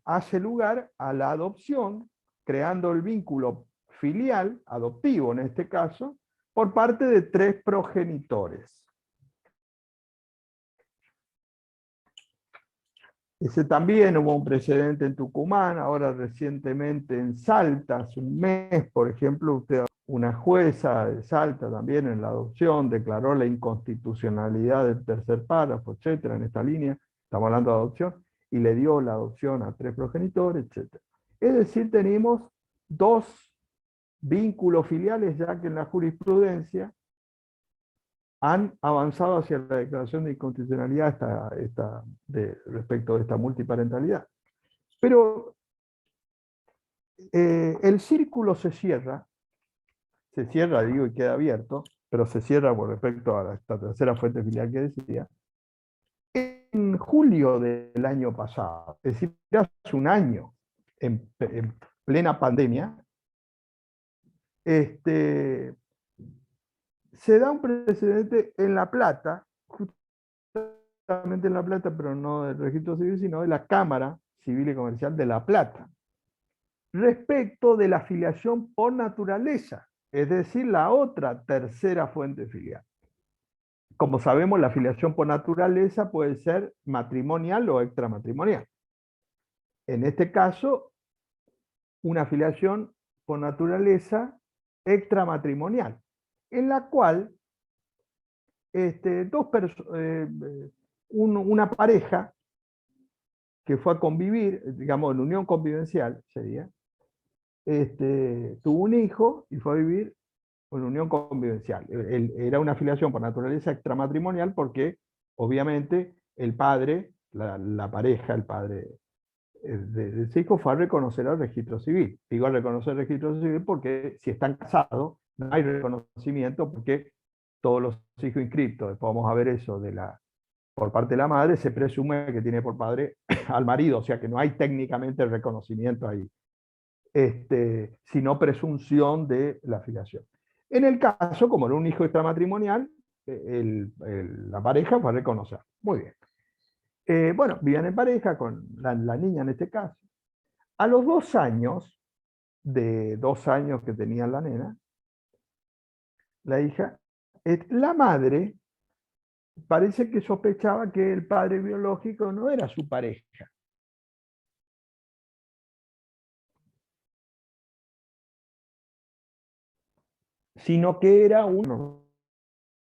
hace lugar a la adopción, creando el vínculo filial, adoptivo en este caso, por parte de tres progenitores. Ese también hubo un precedente en Tucumán, ahora recientemente en Salta, hace un mes, por ejemplo, una jueza de Salta también en la adopción declaró la inconstitucionalidad del tercer párrafo, etcétera, en esta línea, estamos hablando de adopción, y le dio la adopción a tres progenitores, etcétera. Es decir, tenemos dos vínculos filiales, ya que en la jurisprudencia han avanzado hacia la declaración de inconstitucionalidad respecto de esta multiparentalidad. Pero el círculo se cierra, digo, y queda abierto, pero se cierra por respecto a esta tercera fuente filial que decía, en julio del año pasado, es decir, hace un año, en plena pandemia, se da un precedente en La Plata, justamente en La Plata, pero no del registro civil, sino de la Cámara Civil y Comercial de La Plata, respecto de la filiación por naturaleza, es decir, la otra tercera fuente filial. Como sabemos, la filiación por naturaleza puede ser matrimonial o extramatrimonial. En este caso, una filiación por naturaleza extramatrimonial, en la cual una pareja que fue a convivir, digamos, en unión convivencial sería, tuvo un hijo y fue a vivir en unión convivencial. Era una filiación por naturaleza extramatrimonial porque, obviamente, el padre, la pareja, el padre de ese hijo fue a reconocer al registro civil. Digo a reconocer el registro civil porque si están casados no hay reconocimiento, porque todos los hijos inscriptos, después vamos a ver eso, por parte de la madre, se presume que tiene por padre al marido, o sea que no hay técnicamente reconocimiento ahí, sino presunción de la filiación. En el caso, como era un hijo extramatrimonial, la pareja fue a reconocer. Muy bien. Bueno, vivían en pareja con la niña en este caso. A los 2 años, de 2 años que tenía la nena, la hija, la madre parece que sospechaba que el padre biológico no era su pareja. Sino que era uno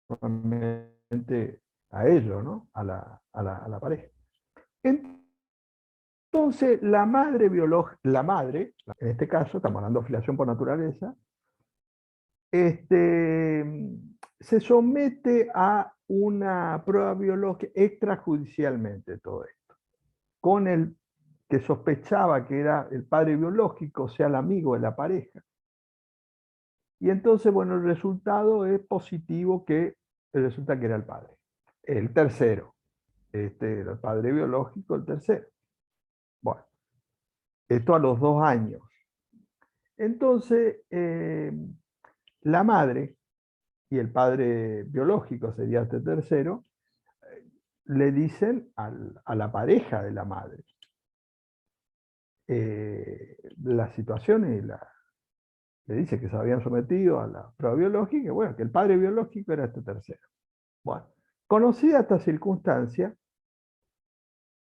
normalmente a ellos, ¿no? A la pareja. Entonces, la madre, en este caso, estamos hablando de filiación por naturaleza, se somete a una prueba biológica extrajudicialmente, todo esto, con el que sospechaba que era el padre biológico, o sea, el amigo de la pareja. Y entonces, bueno, el resultado es positivo, que resulta que era el padre, el tercero. Era el padre biológico, el tercero. Bueno, esto a los 2 años. Entonces, la madre y el padre biológico, sería este tercero, le dicen a la pareja de la madre la situación, y le dice que se habían sometido a la prueba biológica, y bueno, que el padre biológico era este tercero. Bueno, conocida esta circunstancia,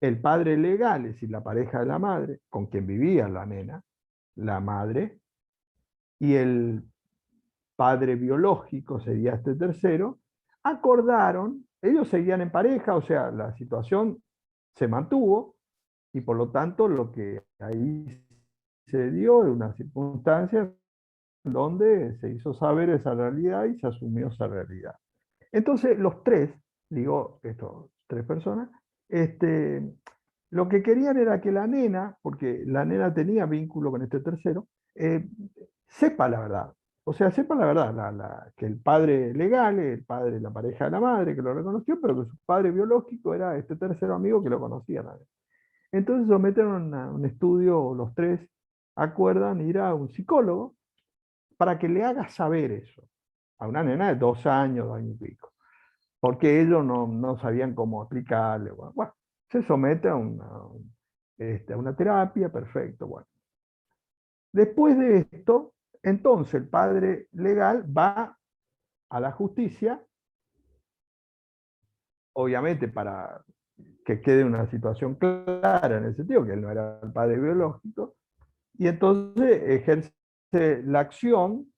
el padre legal, es decir, la pareja de la madre, con quien vivía la nena, la madre, y el padre biológico, sería este tercero, acordaron, ellos seguían en pareja, o sea, la situación se mantuvo, y por lo tanto lo que ahí se dio es una circunstancia donde se hizo saber esa realidad y se asumió esa realidad. Entonces los tres, digo, estos 3 personas, lo que querían era que la nena, porque la nena tenía vínculo con este tercero, sepa la verdad. O sea, sepa la verdad, que el padre legal, el padre, la pareja de la madre, que lo reconoció, pero que su padre biológico era este tercero amigo que lo conocía nadie. Entonces someten a un estudio, los 3 acuerdan ir a un psicólogo para que le haga saber eso a una nena de 2 años, 2 años y pico, porque ellos no sabían cómo explicarle. Bueno, se somete a una terapia, perfecto. Bueno. Después de esto, entonces el padre legal va a la justicia, obviamente para que quede una situación clara en el sentido que él no era el padre biológico, y entonces ejerce la acción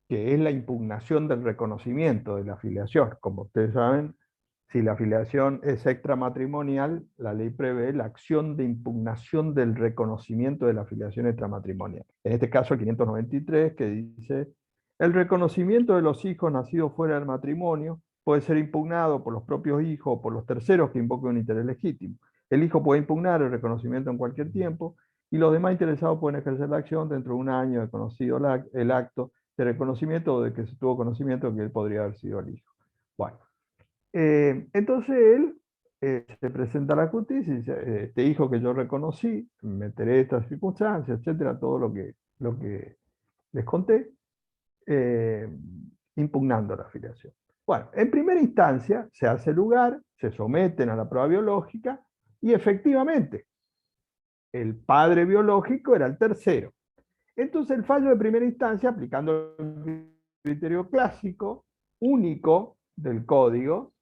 que es la impugnación del reconocimiento de la filiación. Como ustedes saben, si la filiación es extramatrimonial, la ley prevé la acción de impugnación del reconocimiento de la filiación extramatrimonial. En este caso, el 593, que dice: el reconocimiento de los hijos nacidos fuera del matrimonio puede ser impugnado por los propios hijos o por los terceros que invoquen un interés legítimo. El hijo puede impugnar el reconocimiento en cualquier tiempo, y los demás interesados pueden ejercer la acción dentro de un año de conocido el acto de reconocimiento, o de que se tuvo conocimiento de que él podría haber sido el hijo. Bueno, entonces él se presenta a la justicia y dice: este hijo que yo reconocí, me enteré de estas circunstancias, etcétera, todo lo que les conté, impugnando la filiación. Bueno, en primera instancia se hace lugar, se someten a la prueba biológica, y efectivamente el padre biológico era el tercero. Entonces el fallo de primera instancia, aplicando el criterio clásico, único del código,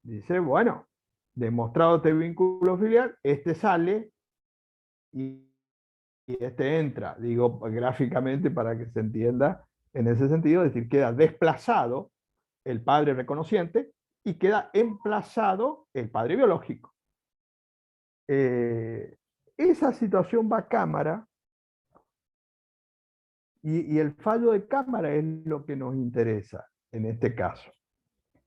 dice: bueno, demostrado este vínculo filial, este sale y este entra. Digo gráficamente para que se entienda en ese sentido, es decir, queda desplazado el padre reconociente y queda emplazado el padre biológico. Esa situación va a cámara, y el fallo de cámara es lo que nos interesa en este caso.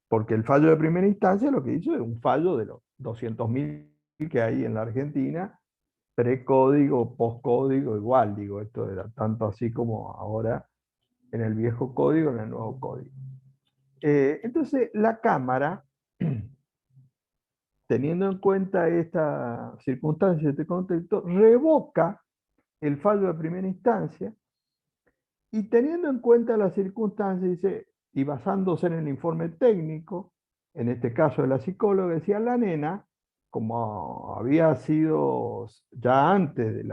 porque el fallo de primera instancia lo que hizo es un fallo de los 200.000 que hay en la Argentina, precódigo, postcódigo, igual, digo, esto era tanto así como ahora en el viejo código, en el nuevo código. Entonces, la Cámara, teniendo en cuenta esta circunstancia, este contexto, revoca el fallo de primera instancia y teniendo en cuenta las circunstancias, dice, y basándose en el informe técnico, en este caso de la psicóloga, decía la nena, como había sido ya antes de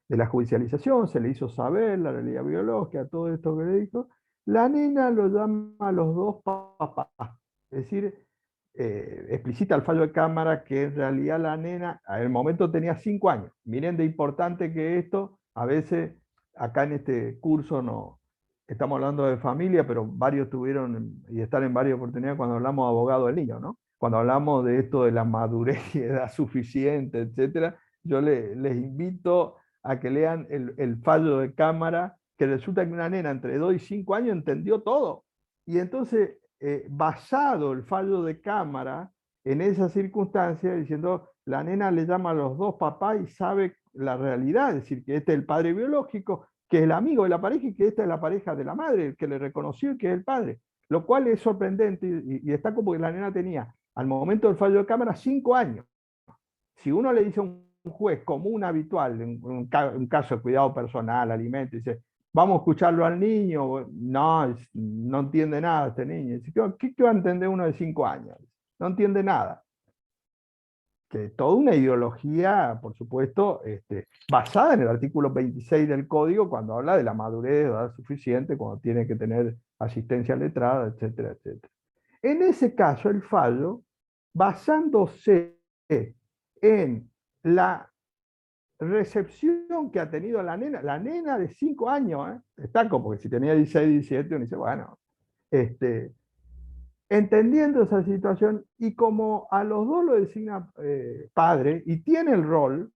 la judicialización, se le hizo saber la realidad biológica, todo esto que le dijo, la nena lo llama a los dos papás. Es decir, explicita el fallo de Cámara que en realidad la nena, en el momento tenía 5 años. Miren de importante que esto, a veces acá en este curso no estamos hablando de familia, pero varios tuvieron y están en varias oportunidades cuando hablamos de abogado del niño, ¿no? Cuando hablamos de esto de la madurez y edad suficiente, etcétera, yo les invito a que lean el fallo de Cámara, que resulta que una nena entre 2 y 5 años entendió todo. Y entonces, basado el fallo de Cámara en esa circunstancia, diciendo, la nena le llama a los dos papás y sabe la realidad, es decir, que este es el padre biológico, que es el amigo de la pareja y que esta es la pareja de la madre, el que le reconoció y que es el padre. Lo cual es sorprendente y está como que la nena tenía, al momento del fallo de Cámara, 5 años. Si uno le dice a un juez común habitual, en un caso de cuidado personal, alimento, dice, vamos a escucharlo al niño, no entiende nada este niño. ¿Qué va a entender uno de 5 años? No entiende nada. Que toda una ideología, por supuesto, basada en el artículo 26 del Código, cuando habla de la madurez de edad suficiente, cuando tiene que tener asistencia letrada, etcétera, etcétera. En ese caso, el fallo, basándose en la recepción que ha tenido la nena de 5 años, destaco, porque si tenía 16, 17, uno dice, bueno, entendiendo esa situación y como a los dos lo designa padre y tiene el rol,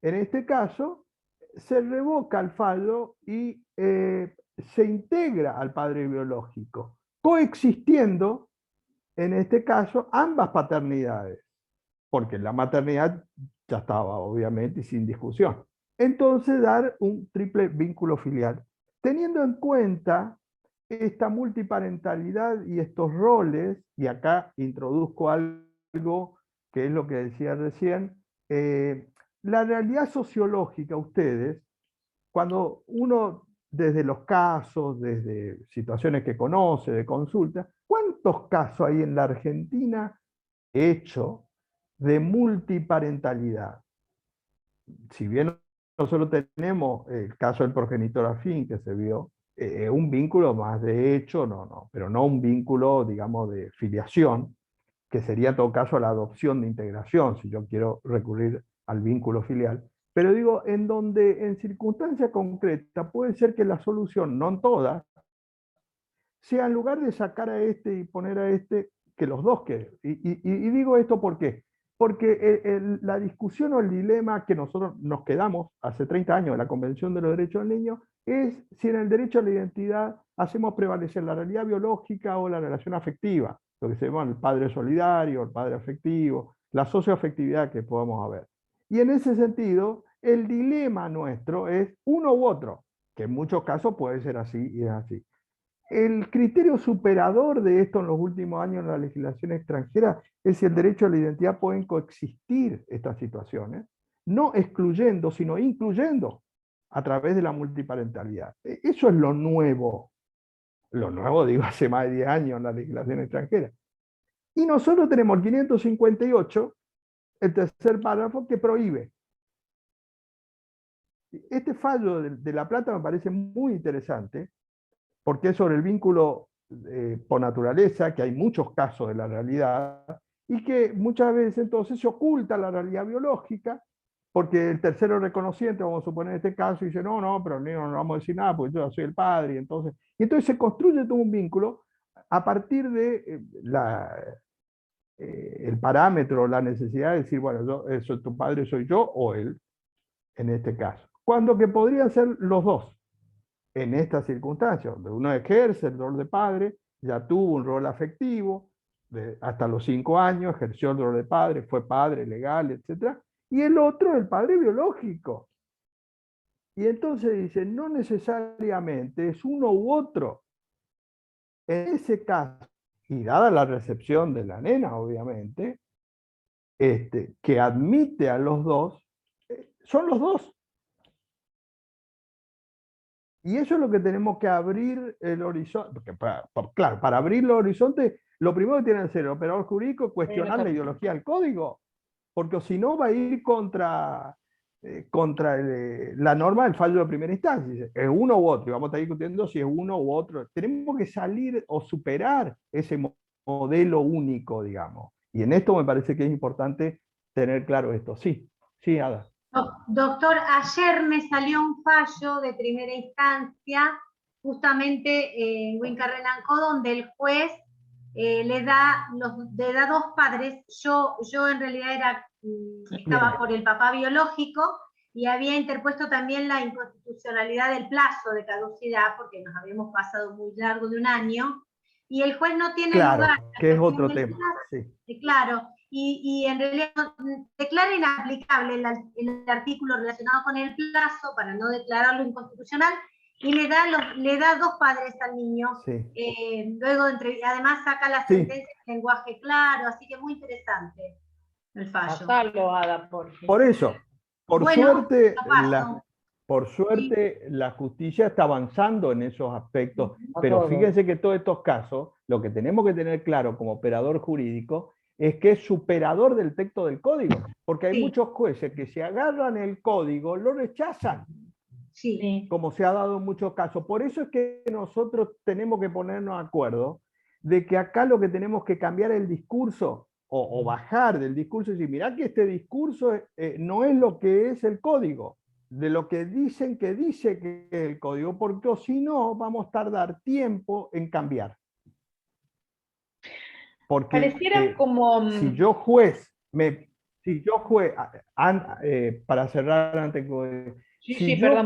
en este caso, se revoca el fallo y se integra al padre biológico, coexistiendo, en este caso, ambas paternidades, porque la maternidad ya estaba, obviamente, y sin discusión. Entonces, dar un triple vínculo filial, teniendo en cuenta esta multiparentalidad y estos roles, y acá introduzco algo que es lo que decía recién, la realidad sociológica, ustedes, cuando uno desde los casos, desde situaciones que conoce, de consulta, ¿cuántos casos hay en la Argentina hecho de multiparentalidad? Si bien nosotros tenemos el caso del progenitor afín que se vio, un vínculo más de hecho, pero no un vínculo, digamos, de filiación, que sería en todo caso la adopción de integración, si yo quiero recurrir al vínculo filial. Pero digo, en donde en circunstancias concretas puede ser que la solución, no en todas, sea en lugar de sacar a este y poner a este, que los dos queden. Y digo esto ¿por qué? Porque la discusión o el dilema que nosotros nos quedamos hace 30 años de la Convención de los Derechos del Niño es si en el derecho a la identidad hacemos prevalecer la realidad biológica o la relación afectiva, lo que se llama el padre solidario, el padre afectivo, la socioafectividad que podamos haber. Y en ese sentido, el dilema nuestro es uno u otro, que en muchos casos puede ser así y es así. El criterio superador de esto en los últimos años en la legislación extranjera es si el derecho a la identidad pueden coexistir estas situaciones, no excluyendo, sino incluyendo a través de la multiparentalidad. Eso es lo nuevo digo hace más de 10 años en la legislación extranjera. Y nosotros tenemos el 558, el tercer párrafo, que prohíbe. Este fallo de La Plata me parece muy interesante, porque es sobre el vínculo por naturaleza, que hay muchos casos de la realidad, y que muchas veces entonces se oculta la realidad biológica, porque el tercero reconociente, vamos a suponer este caso, dice, no, pero no vamos a decir nada, porque yo ya soy el padre, y entonces se construye todo un vínculo a partir de el parámetro, la necesidad de decir, bueno, tu padre soy yo o él, en este caso. Cuando que podrían ser los dos, en estas circunstancias, donde uno ejerce el rol de padre ya tuvo un rol afectivo, hasta los 5 años, ejerció el rol de padre, fue padre legal, etc. Y el otro, el padre biológico. Y entonces dice, no necesariamente es uno u otro. En ese caso, y dada la recepción de la nena, obviamente, que admite a los dos, son los dos. Y eso es lo que tenemos que abrir el horizonte. Porque claro, para abrir los horizontes, lo primero que tiene que hacer el operador jurídico es cuestionar la ideología del código. Porque si no va a ir contra la norma del fallo de primera instancia. Es uno u otro. Y vamos a estar discutiendo si es uno u otro. Tenemos que salir o superar ese modelo único, digamos. Y en esto me parece que es importante tener claro esto. Sí, sí, Ada. Doctor, ayer me salió un fallo de primera instancia, justamente en Wincarrenanco, donde el juez le da 2 padres. Yo en realidad estaba por el papá biológico y había interpuesto también la inconstitucionalidad del plazo de caducidad, porque nos habíamos pasado muy largo de 1 año, y el juez no tiene lugar. Que es otro tema. Sí. Claro, y en realidad declara inaplicable el artículo relacionado con el plazo para no declararlo inconstitucional, y le da 2 padres al niño. Sí. Luego, además, saca la sentencia en lenguaje claro, así que muy interesante el fallo. Pasalo, Ada, por eso, por suerte, la justicia está avanzando en esos aspectos, pero fíjense que todos estos casos, lo que tenemos que tener claro como operador jurídico es que es superador del texto del código, porque hay muchos jueces que si agarran el código lo rechazan. Sí. Como se ha dado en muchos casos. Por eso es que nosotros tenemos que ponernos de acuerdo de que acá lo que tenemos que cambiar es el discurso, o bajar del discurso y decir, mirá que este discurso no es lo que es el código, de lo que dicen que dice que es el código, porque si no vamos a tardar tiempo en cambiar. Porque pareciera como... si yo juez, para cerrar antes que...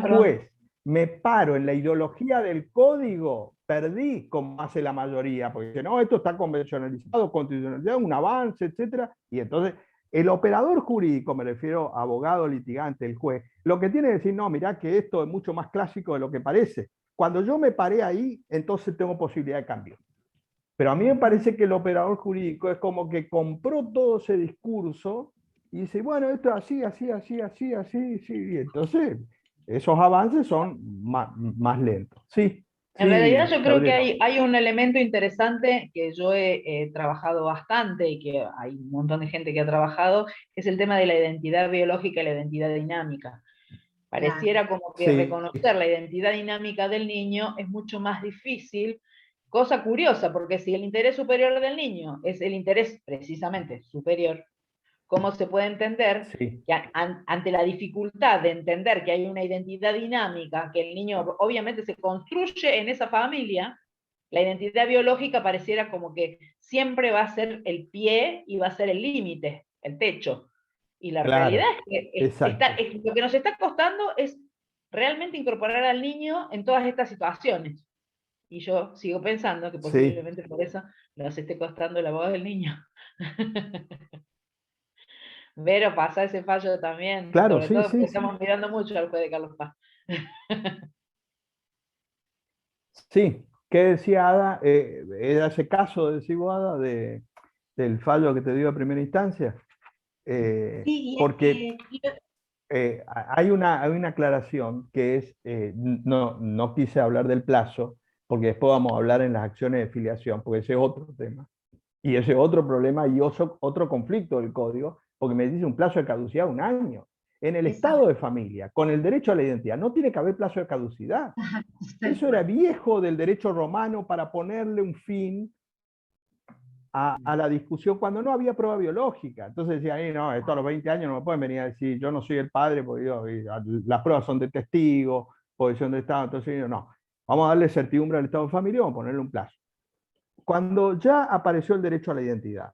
juez me paro en la ideología del código, perdí, como hace la mayoría, porque dice, no, esto está convencionalizado, constitucionalizado, un avance, etc. Y entonces, el operador jurídico, me refiero a abogado, litigante, el juez, lo que tiene que decir, no, mirá que esto es mucho más clásico de lo que parece. Cuando yo me paré ahí, entonces tengo posibilidad de cambio. Pero a mí me parece que el operador jurídico es como que compró todo ese discurso y dice, bueno, esto es así, sí. Y entonces, esos avances son más lentos. Sí. En realidad yo creo que hay un elemento interesante que yo he trabajado bastante y que hay un montón de gente que ha trabajado, que es el tema de la identidad biológica y la identidad dinámica. Pareciera como que reconocer la identidad dinámica del niño es mucho más difícil. Cosa curiosa, porque si el interés superior del niño es el interés precisamente superior, ¿cómo se puede entender que ante la dificultad de entender que hay una identidad dinámica, que el niño obviamente se construye en esa familia, la identidad biológica pareciera como que siempre va a ser el pie y va a ser el límite, el techo? Y la realidad es que lo que nos está costando es realmente incorporar al niño en todas estas situaciones. Y yo sigo pensando que posiblemente por eso nos esté costando la voz del niño. Vero, pasa ese fallo también. Claro, sobre todo porque estamos mirando mucho al juez de Carlos Paz. Sí, ¿qué decía Ada? ¿Era ese caso, decís vos, Ada, del fallo que te dio a primera instancia? Porque hay una aclaración que es, no quise hablar del plazo, porque después vamos a hablar en las acciones de filiación, porque ese es otro tema. Y ese es otro problema y otro conflicto del código, porque me dice un plazo de caducidad 1 año. En el estado de familia, con el derecho a la identidad, no tiene que haber plazo de caducidad. Eso era viejo del derecho romano para ponerle un fin a la discusión cuando no había prueba biológica. Entonces decían, no, esto a los 20 años no me pueden venir a decir, yo no soy el padre, porque las pruebas son de testigo, posición de estado. Entonces, no, vamos a darle certidumbre al estado de familia, vamos a ponerle un plazo. Cuando ya apareció el derecho a la identidad,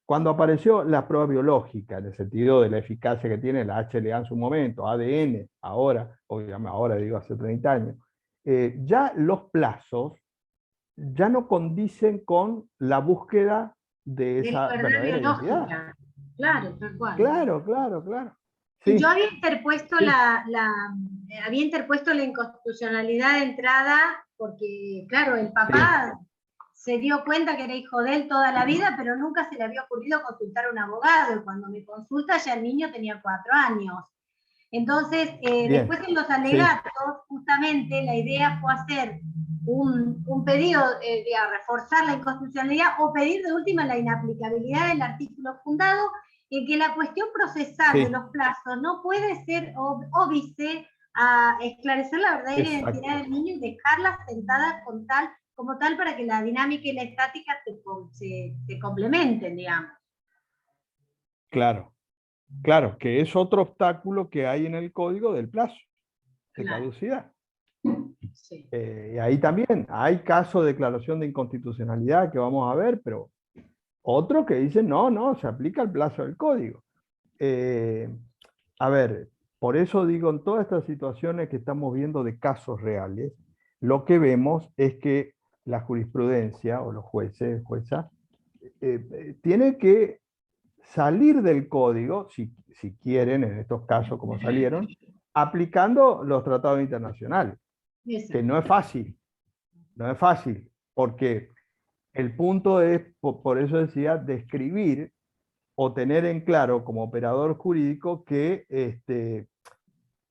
cuando apareció la prueba biológica, en el sentido de la eficacia que tiene la HLA en su momento, ADN, ahora, obviamente ahora digo hace 30 años, ya los plazos ya no condicen con la búsqueda de Es esa verdad verdadera identidad. biológica. Claro, tal cual. Claro, claro, claro. Y Sí, yo había interpuesto sí, había interpuesto la inconstitucionalidad de entrada, porque, claro, el sí, papá se dio cuenta que era hijo de él toda la vida, pero nunca se le había ocurrido consultar a un abogado, y cuando me consulta ya el niño tenía 4 años. Entonces, bien, después en los sí, alegatos, justamente la idea fue hacer un pedido de reforzar la inconstitucionalidad o pedir de última la inaplicabilidad del artículo fundado en que la cuestión procesal de sí, los plazos no puede ser óbice a esclarecer la verdadera identidad exacto, del niño y dejarla sentada como tal para que la dinámica y la estática se complementen, digamos. claro, claro, que es otro obstáculo que hay en el código del plazo de Claro. caducidad. Sí. Y ahí también hay casos de declaración de inconstitucionalidad que vamos a ver, pero otros que dicen, no, no, se aplica el plazo del código. A ver, por eso digo, en todas estas situaciones que estamos viendo de casos reales, lo que vemos es que la jurisprudencia o los jueces, juezas, tiene que salir del código, si quieren, en estos casos como salieron, aplicando los tratados internacionales, Eso. que no es fácil, no es fácil, porque el punto es, por eso decía, describir o tener en claro como operador jurídico que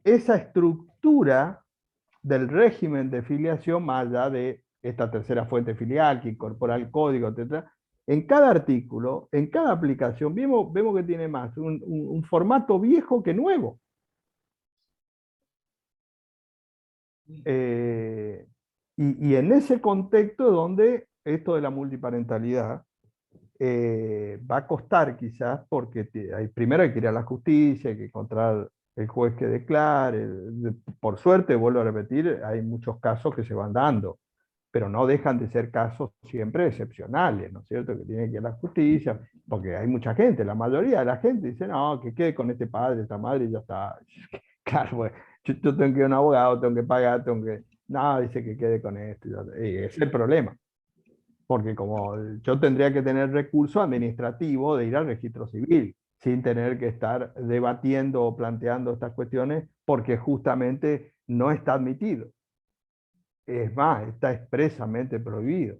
esa estructura del régimen de filiación, más allá de esta tercera fuente filial que incorpora el código, etc., en cada artículo, en cada aplicación, vemos que tiene más un formato viejo que nuevo. Y en ese contexto donde esto de la multiparentalidad va a costar quizás, porque primero hay que ir a la justicia, hay que encontrar el juez que declare. Por suerte, vuelvo a repetir, hay muchos casos que se van dando, pero no dejan de ser casos siempre excepcionales, ¿no es cierto? Que tienen que ir a la justicia, porque hay mucha gente, la mayoría de la gente dice, no, que quede con este padre, esta madre, y ya está. Claro, pues, yo tengo que ir a un abogado, tengo que pagar, tengo que... No, dice que quede con esto, y ese es el problema. Porque como yo tendría que tener recurso administrativo de ir al registro civil, sin tener que estar debatiendo o planteando estas cuestiones, porque justamente no está admitido. Es más, está expresamente prohibido.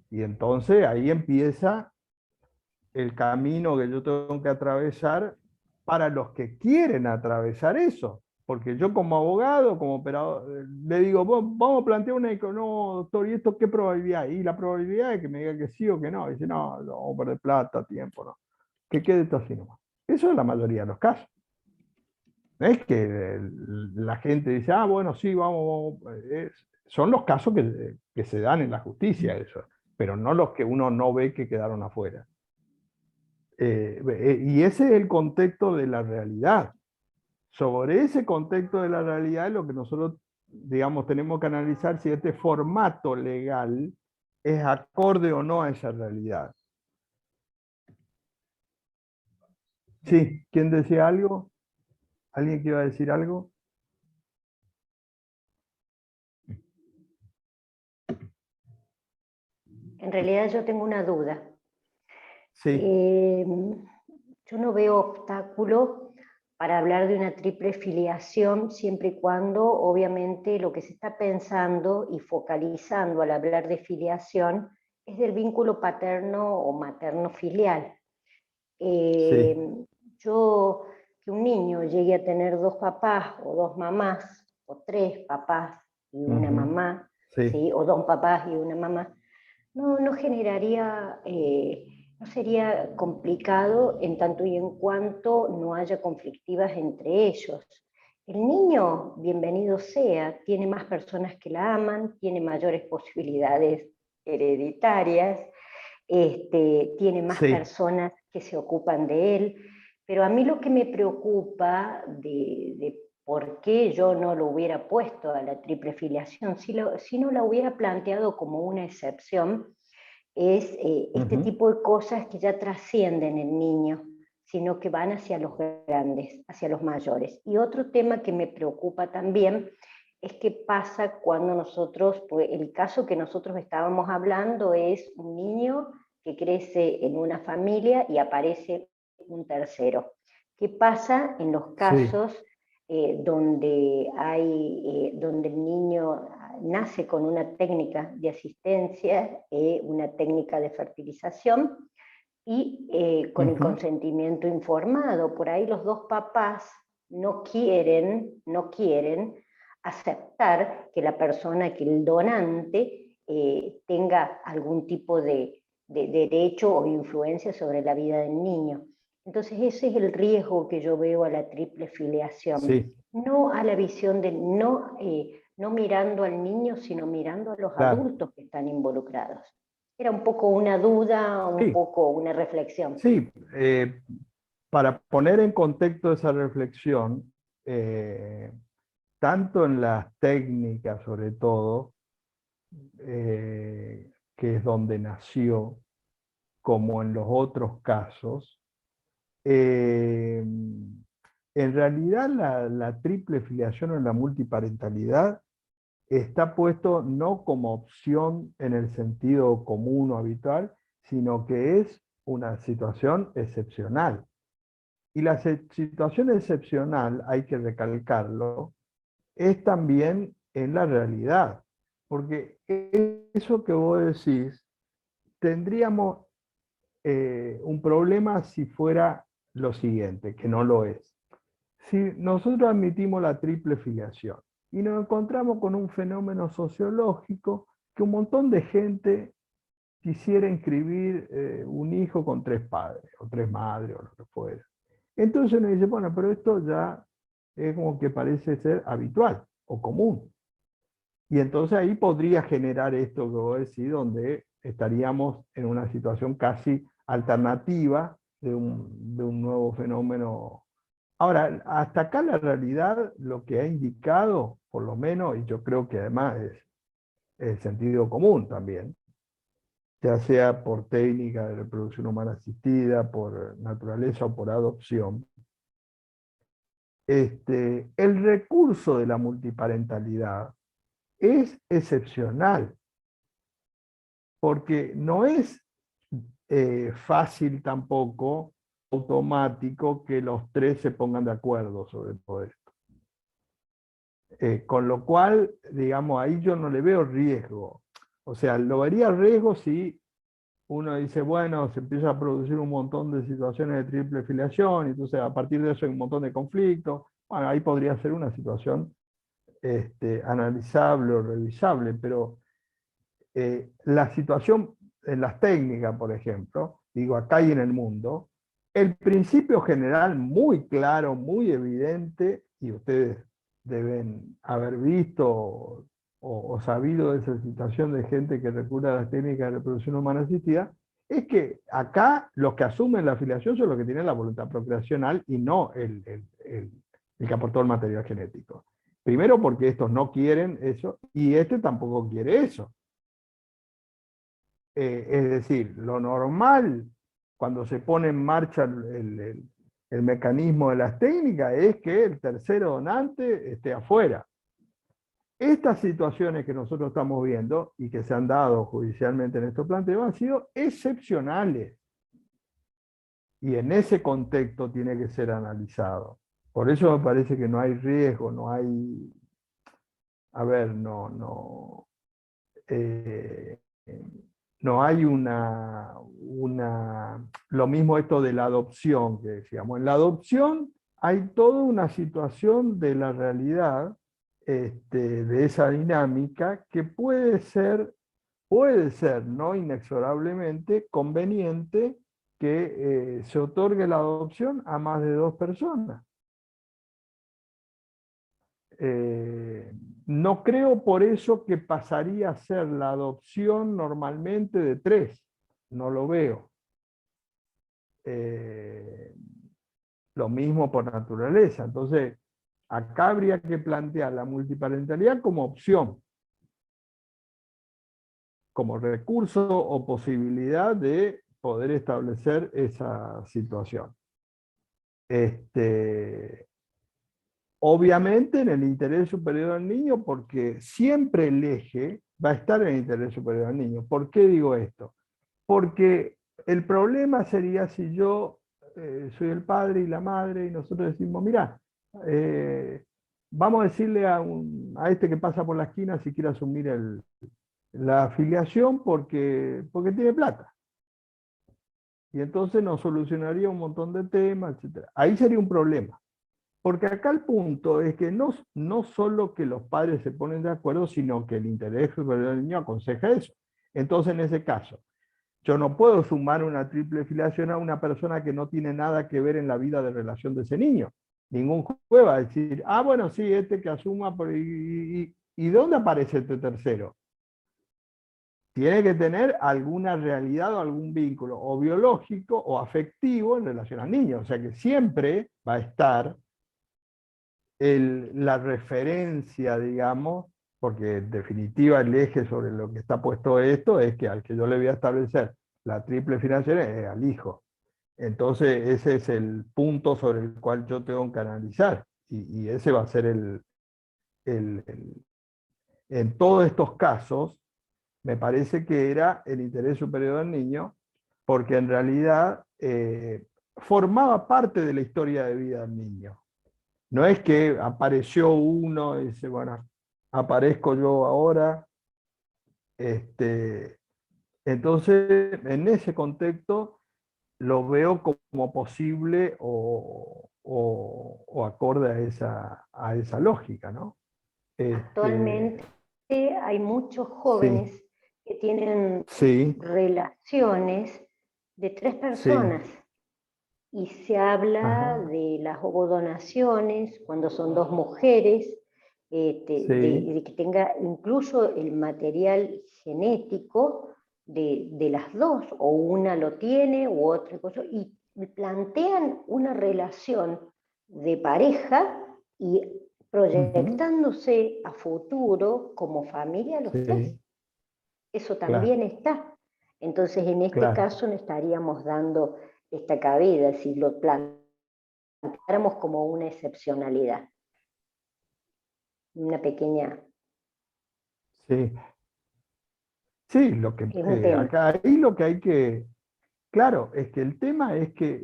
Y entonces ahí empieza el camino que yo tengo que atravesar para los que quieren atravesar eso. Porque yo como abogado, como operador, le digo, vamos a plantear una... No, doctor, ¿y esto qué probabilidad hay? Y la probabilidad es que me diga que sí o que no. Y dice, no, vamos a perder plata, tiempo, no. Que quede esto así nomás. Eso es la mayoría de los casos. No es que la gente dice, ah, bueno, sí, vamos. Son los casos que se dan en la justicia, eso, pero no los que uno no ve que quedaron afuera. Y ese es el contexto de la realidad. Sobre ese contexto de la realidad es lo que nosotros, digamos, tenemos que analizar si este formato legal es acorde o no a esa realidad. Sí, ¿quién decía algo? ¿Alguien que iba a decir algo? En realidad yo tengo una duda. Sí. Yo no veo obstáculo para hablar de una triple filiación siempre y cuando, obviamente, lo que se está pensando y focalizando al hablar de filiación es del vínculo paterno o materno filial. Sí. Yo, que un niño llegue a tener 2 papás o 2 mamás, o 3 papás y una mamá, Sí. ¿sí? O 2 papás y una mamá, no generaría, no sería complicado en tanto y en cuanto no haya conflictivas entre ellos. El niño, bienvenido sea, tiene más personas que la aman, tiene mayores posibilidades hereditarias, tiene más Sí. personas que se ocupan de él, pero a mí lo que me preocupa de por qué yo no lo hubiera puesto a la triple filiación, si no la hubiera planteado como una excepción, es este tipo de cosas que ya trascienden el niño, sino que van hacia los grandes, hacia los mayores. Y otro tema que me preocupa también es qué pasa cuando nosotros, pues el caso que nosotros estábamos hablando es un niño que crece en una familia y aparece un tercero. ¿Qué pasa en los casos donde el niño nace con una técnica de asistencia, una técnica de fertilización, y con el consentimiento informado? Por ahí los dos papás no quieren aceptar que la persona, que el donante, tenga algún tipo de derecho o influencia sobre la vida del niño. Entonces ese es el riesgo que yo veo a la triple filiación. Sí. No a la visión de, no mirando al niño, sino mirando a los adultos que están involucrados. Era un poco una duda, un poco una reflexión. Sí, para poner en contexto esa reflexión, tanto en las técnicas sobre todo, que es donde nació, como en los otros casos, en realidad la triple filiación o la multiparentalidad está puesto no como opción en el sentido común o habitual, sino que es una situación excepcional. Y la situación excepcional, hay que recalcarlo, es también en la realidad. Porque eso que vos decís, tendríamos un problema si fuera lo siguiente, que no lo es. Si nosotros admitimos la triple filiación y nos encontramos con un fenómeno sociológico que un montón de gente quisiera inscribir un hijo con 3 padres, o 3 madres, o lo que fuera. Entonces uno dice, bueno, pero esto ya es como que parece ser habitual o común. Y entonces ahí podría generar esto que vos decís, donde estaríamos en una situación casi alternativa de un nuevo fenómeno. Ahora, hasta acá la realidad lo que ha indicado, por lo menos, y yo creo que además es el sentido común también, ya sea por técnica de reproducción humana asistida, por naturaleza o por adopción, el recurso de la multiparentalidad es excepcional, porque no es fácil tampoco, automático, que los 3 se pongan de acuerdo sobre todo esto. Con lo cual, digamos, ahí yo no le veo riesgo. O sea, lo vería riesgo si uno dice, bueno, se empieza a producir un montón de situaciones de triple filiación, y entonces a partir de eso hay un montón de conflictos. Bueno, ahí podría ser una situación analizable o revisable, pero la situación en las técnicas, por ejemplo, digo acá y en el mundo, el principio general muy claro, muy evidente, y ustedes deben haber visto o sabido de esa situación de gente que recurre a las técnicas de reproducción humana asistida, es que acá los que asumen la afiliación son los que tienen la voluntad procreacional y no el que aportó el material genético. Primero porque estos no quieren eso y este tampoco quiere eso. Es decir, lo normal cuando se pone en marcha el mecanismo de las técnicas es que el tercero donante esté afuera. Estas situaciones que nosotros estamos viendo y que se han dado judicialmente en estos planteos han sido excepcionales. Y en ese contexto tiene que ser analizado. Por eso me parece que no hay riesgo, no hay... A ver, no hay lo mismo esto de la adopción que decíamos. En la adopción hay toda una situación de la realidad, de esa dinámica, que puede ser no inexorablemente conveniente que se otorgue la adopción a más de 2 personas. No creo por eso que pasaría a ser la adopción normalmente de 3, no lo veo. Lo mismo por naturaleza. Entonces, acá habría que plantear la multiparentalidad como opción, como recurso o posibilidad de poder establecer esa situación. obviamente en el interés superior del niño, porque siempre el eje va a estar en el interés superior del niño. ¿Por qué digo esto? Porque el problema sería si yo soy el padre y la madre y nosotros decimos, mira, vamos a decirle a este que pasa por la esquina si quiere asumir la afiliación porque tiene plata. Y entonces nos solucionaría un montón de temas, etc. Ahí sería un problema. Porque acá el punto es que no solo que los padres se ponen de acuerdo, sino que el interés superior del niño aconseja eso. Entonces, en ese caso, yo no puedo sumar una triple filiación a una persona que no tiene nada que ver en la vida de relación de ese niño. Ningún juez va a decir, ah, bueno, sí, este que asuma, ¿y dónde aparece este tercero? Tiene que tener alguna realidad o algún vínculo, o biológico o afectivo en relación al niño. O sea que siempre va a estar la referencia, digamos, porque en definitiva el eje sobre lo que está puesto esto es que al que yo le voy a establecer la triple financiación es al hijo. Entonces ese es el punto sobre el cual yo tengo que analizar y ese va a ser en todos estos casos, me parece que era el interés superior del niño, porque en realidad formaba parte de la historia de vida del niño. No es que apareció uno y dice, bueno, aparezco yo ahora. Entonces, en ese contexto, lo veo como posible o acorde a esa lógica, ¿no? Actualmente hay muchos Sí, jóvenes que tienen sí, relaciones de 3 sí, personas y se habla ajá, de las ovodonaciones cuando son 2 mujeres, sí, de que tenga incluso el material genético de las dos, o una lo tiene u otra cosa, y plantean una relación de pareja y ujú, proyectándose a futuro como familia los 3. sí, Eso claro, también está. Entonces, en este claro, caso, no estaríamos dando esta cabida si lo planteáramos como una excepcionalidad, una pequeña, sí. Sí, es un tema. acá ahí lo que hay que, claro, es que el tema es que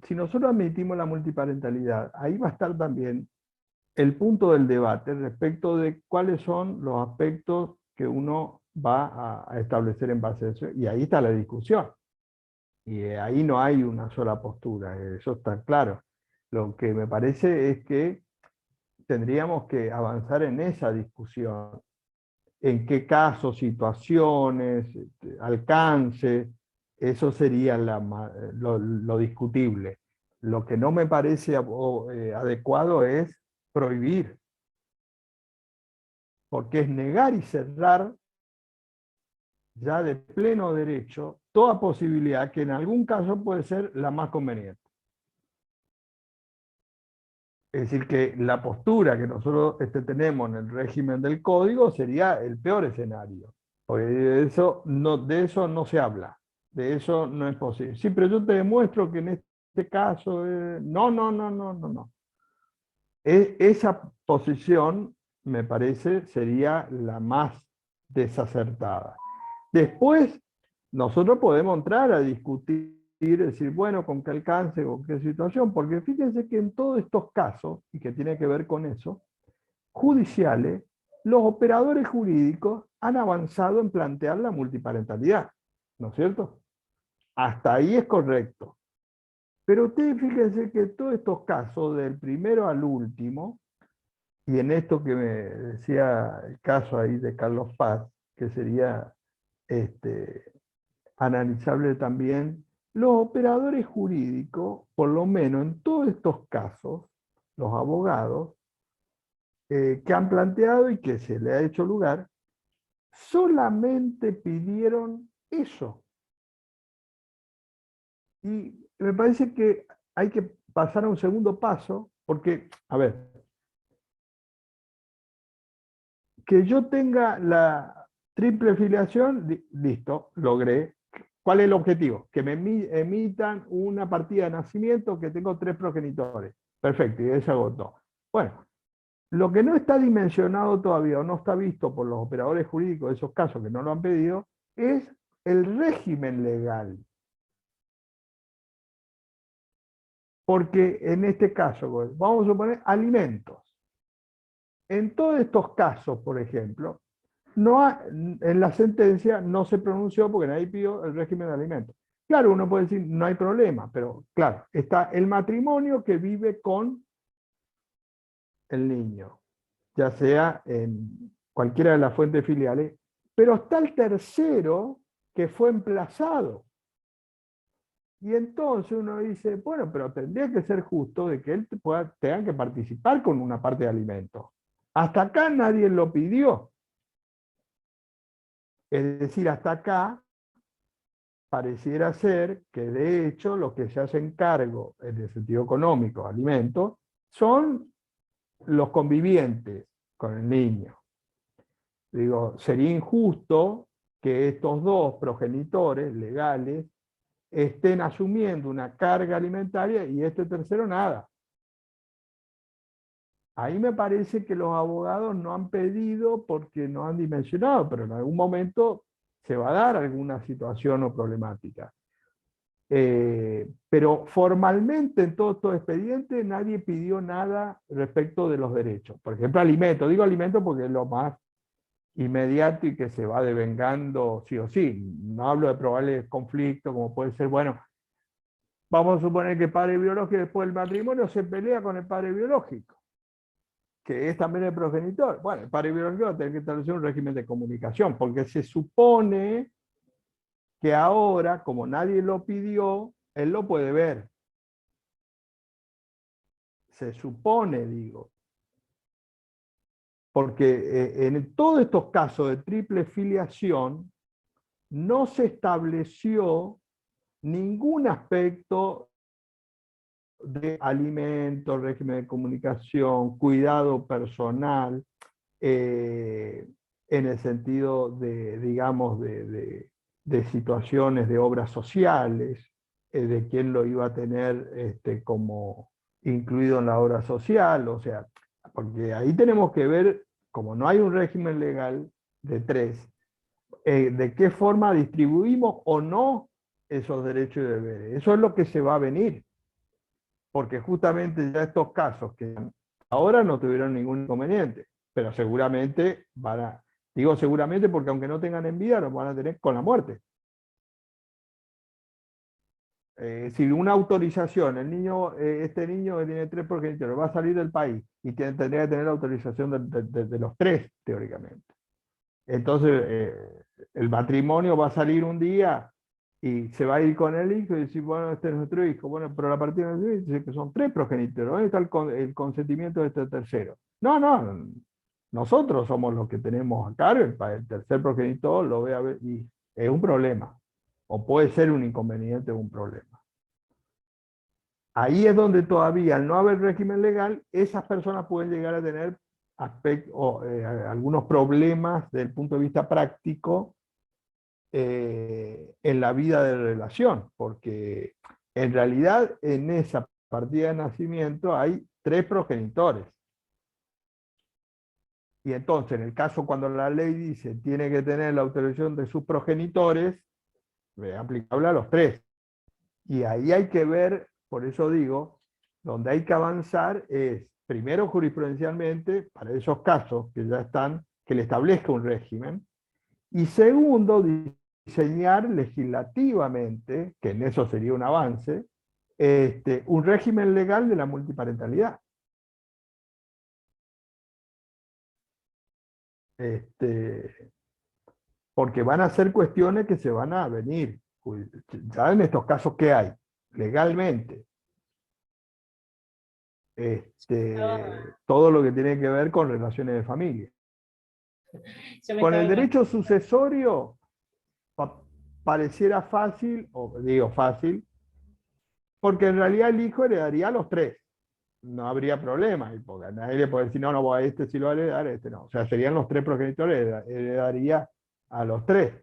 si nosotros admitimos la multiparentalidad, ahí va a estar también el punto del debate respecto de cuáles son los aspectos que uno va a establecer en base a eso. Y ahí está la discusión. Y ahí no hay una sola postura, eso está claro. Lo que me parece es que tendríamos que avanzar en esa discusión en qué casos, situaciones, alcance, eso sería lo discutible. Lo que no me parece adecuado es prohibir, porque es negar y cerrar ya de pleno derecho toda posibilidad que en algún caso puede ser la más conveniente. Es decir, que la postura que nosotros tenemos en el régimen del código sería el peor escenario, porque de eso no se habla, de eso no es posible. Sí, pero yo te demuestro que en este caso, no, no, no, no, no, no. Esa posición, me parece, sería la más desacertada. Después, nosotros podemos entrar a discutir, decir, bueno, con qué alcance, con qué situación, porque fíjense que en todos estos casos, y que tiene que ver con eso, judiciales, los operadores jurídicos han avanzado en plantear la multiparentalidad, ¿no es cierto? Hasta ahí es correcto. Pero ustedes fíjense que todos estos casos, del primero al último, y en esto que me decía el caso ahí de Carlos Paz, que sería analizable también, los operadores jurídicos, por lo menos en todos estos casos, los abogados, que han planteado y que se le ha hecho lugar, solamente pidieron eso. Y me parece que hay que pasar a un segundo paso, porque, a ver, que yo tenga la triple filiación, listo, logré ¿Cuál es el objetivo? Que me emitan una partida de nacimiento que tengo 3 progenitores. Perfecto, y ahí se agotó. Bueno, lo que no está dimensionado todavía o no está visto por los operadores jurídicos de esos casos que no lo han pedido es el régimen legal. Porque en este caso, vamos a suponer alimentos. En todos estos casos, por ejemplo, en la sentencia no se pronunció porque nadie pidió el régimen de alimentos. Claro, uno puede decir, no hay problema, pero claro, está el matrimonio que vive con el niño, ya sea en cualquiera de las fuentes filiales, pero está el tercero que fue emplazado. Y entonces uno dice, bueno, pero tendría que ser justo de que él tenga que participar con una parte de alimentos. Hasta acá nadie lo pidió. Es decir, hasta acá pareciera ser que de hecho los que se hacen cargo en el sentido económico, alimentos, son los convivientes con el niño. Digo, sería injusto que estos dos progenitores legales estén asumiendo una carga alimentaria y este tercero nada. Ahí me parece que los abogados no han pedido porque no han dimensionado, pero en algún momento se va a dar alguna situación o problemática. Pero formalmente en todo estos expedientes nadie pidió nada respecto de los derechos. Por ejemplo, alimentos. Digo alimentos porque es lo más inmediato y que se va devengando sí o sí. No hablo de probables conflictos, como puede ser, bueno, vamos a suponer que el padre biológico después del matrimonio se pelea con el padre biológico, que es también el progenitor. Bueno, el padre biológico va a tener que establecer un régimen de comunicación, porque se supone que ahora, como nadie lo pidió, él lo puede ver. Se supone, digo. Porque en todos estos casos de triple filiación, no se estableció ningún aspecto de alimento, régimen de comunicación, cuidado personal, en el sentido de, digamos, de situaciones de obras sociales, de quién lo iba a tener como incluido en la obra social, o sea, porque ahí tenemos que ver, como no hay un régimen legal de 3, de qué forma distribuimos o no esos derechos y deberes. Eso es lo que se va a venir, porque justamente ya estos casos que ahora no tuvieron ningún inconveniente, pero seguramente digo seguramente porque aunque no tengan en vida, lo van a tener con la muerte. Si una autorización, este niño que tiene 3 progenitores va a salir del país y tendría que tener la autorización de los 3, teóricamente. Entonces, el matrimonio va a salir un día y se va a ir con el hijo y decir, bueno, este es nuestro hijo. Bueno, pero la partida de dice que son 3 progenitores. ¿Dónde está el consentimiento de este tercero? No, nosotros somos los que tenemos a cargo, el tercer progenitor lo ve a ver y es un problema. O puede ser un inconveniente o un problema. Ahí es donde todavía, al no haber régimen legal, esas personas pueden llegar a tener algunos problemas desde el punto de vista práctico en la vida de relación, porque en realidad en esa partida de nacimiento hay 3 progenitores. Y entonces, en el caso cuando la ley dice tiene que tener la autorización de sus progenitores, es aplicable a los 3. Y ahí hay que ver, por eso digo, donde hay que avanzar es, primero jurisprudencialmente, para esos casos que ya están, que le establezca un régimen, y segundo, diseñar legislativamente, que en eso sería un avance, un régimen legal de la multiparentalidad. Porque van a ser cuestiones que se van a venir. Ya en estos casos, ¿qué hay? Legalmente. Todo lo que tiene que ver con relaciones de familia. Con el derecho sucesorio, pareciera fácil, o digo fácil, porque en realidad el hijo heredaría a los 3. No habría problema, porque nadie le puede decir, no, a este sí lo va a heredar, a este no. O sea, serían los 3 progenitores, heredaría a los 3.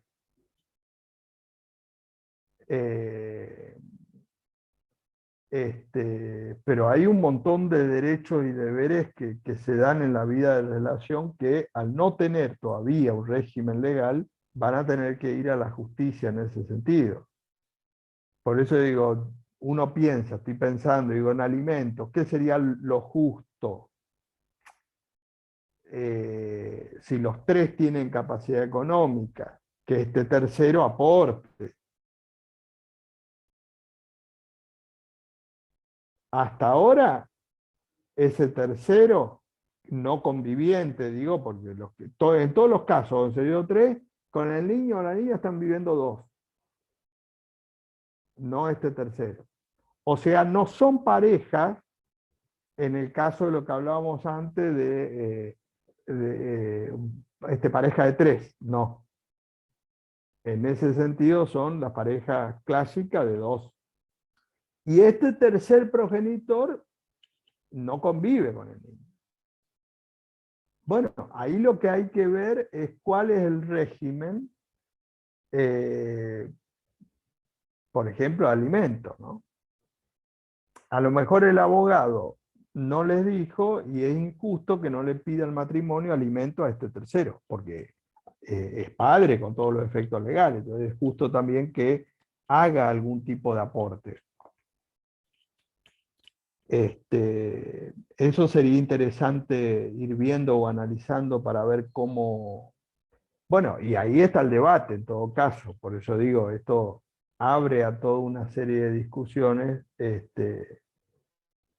Pero hay un montón de derechos y deberes que se dan en la vida de relación que al no tener todavía un régimen legal, van a tener que ir a la justicia en ese sentido. Por eso digo, uno piensa, estoy pensando, digo, en alimentos, ¿qué sería lo justo? Si los tres tienen capacidad económica, que este tercero aporte. Hasta ahora, ese tercero no conviviente, digo, porque en todos los casos donde se dio tres, con el niño o la niña están viviendo dos, no este tercero. O sea, no son parejas, en el caso de lo que hablábamos antes de pareja de tres, no. En ese sentido son las parejas clásicas de dos. Y este tercer progenitor no convive con el niño. Bueno, ahí lo que hay que ver es cuál es el régimen, por ejemplo, de alimentos, ¿no? A lo mejor el abogado no les dijo y es injusto que no le pida el matrimonio alimento a este tercero, porque es padre con todos los efectos legales, entonces es justo también que haga algún tipo de aporte. Eso sería interesante ir viendo o analizando para ver cómo... Bueno, y ahí está el debate en todo caso, por eso digo, esto abre a toda una serie de discusiones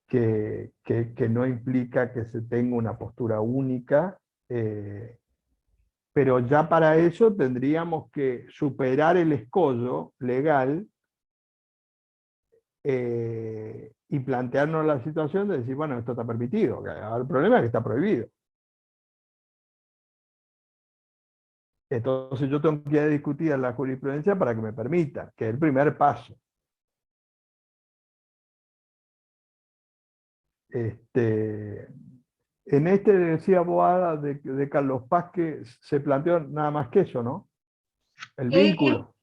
que no implica que se tenga una postura única, pero ya para eso tendríamos que superar el escollo legal y plantearnos la situación de decir, bueno, esto está permitido. El problema es que está prohibido. Entonces yo tengo que discutir en la jurisprudencia para que me permita, que es el primer paso. En decía Boada de Carlos Paz que se planteó nada más que eso, ¿no? El vínculo.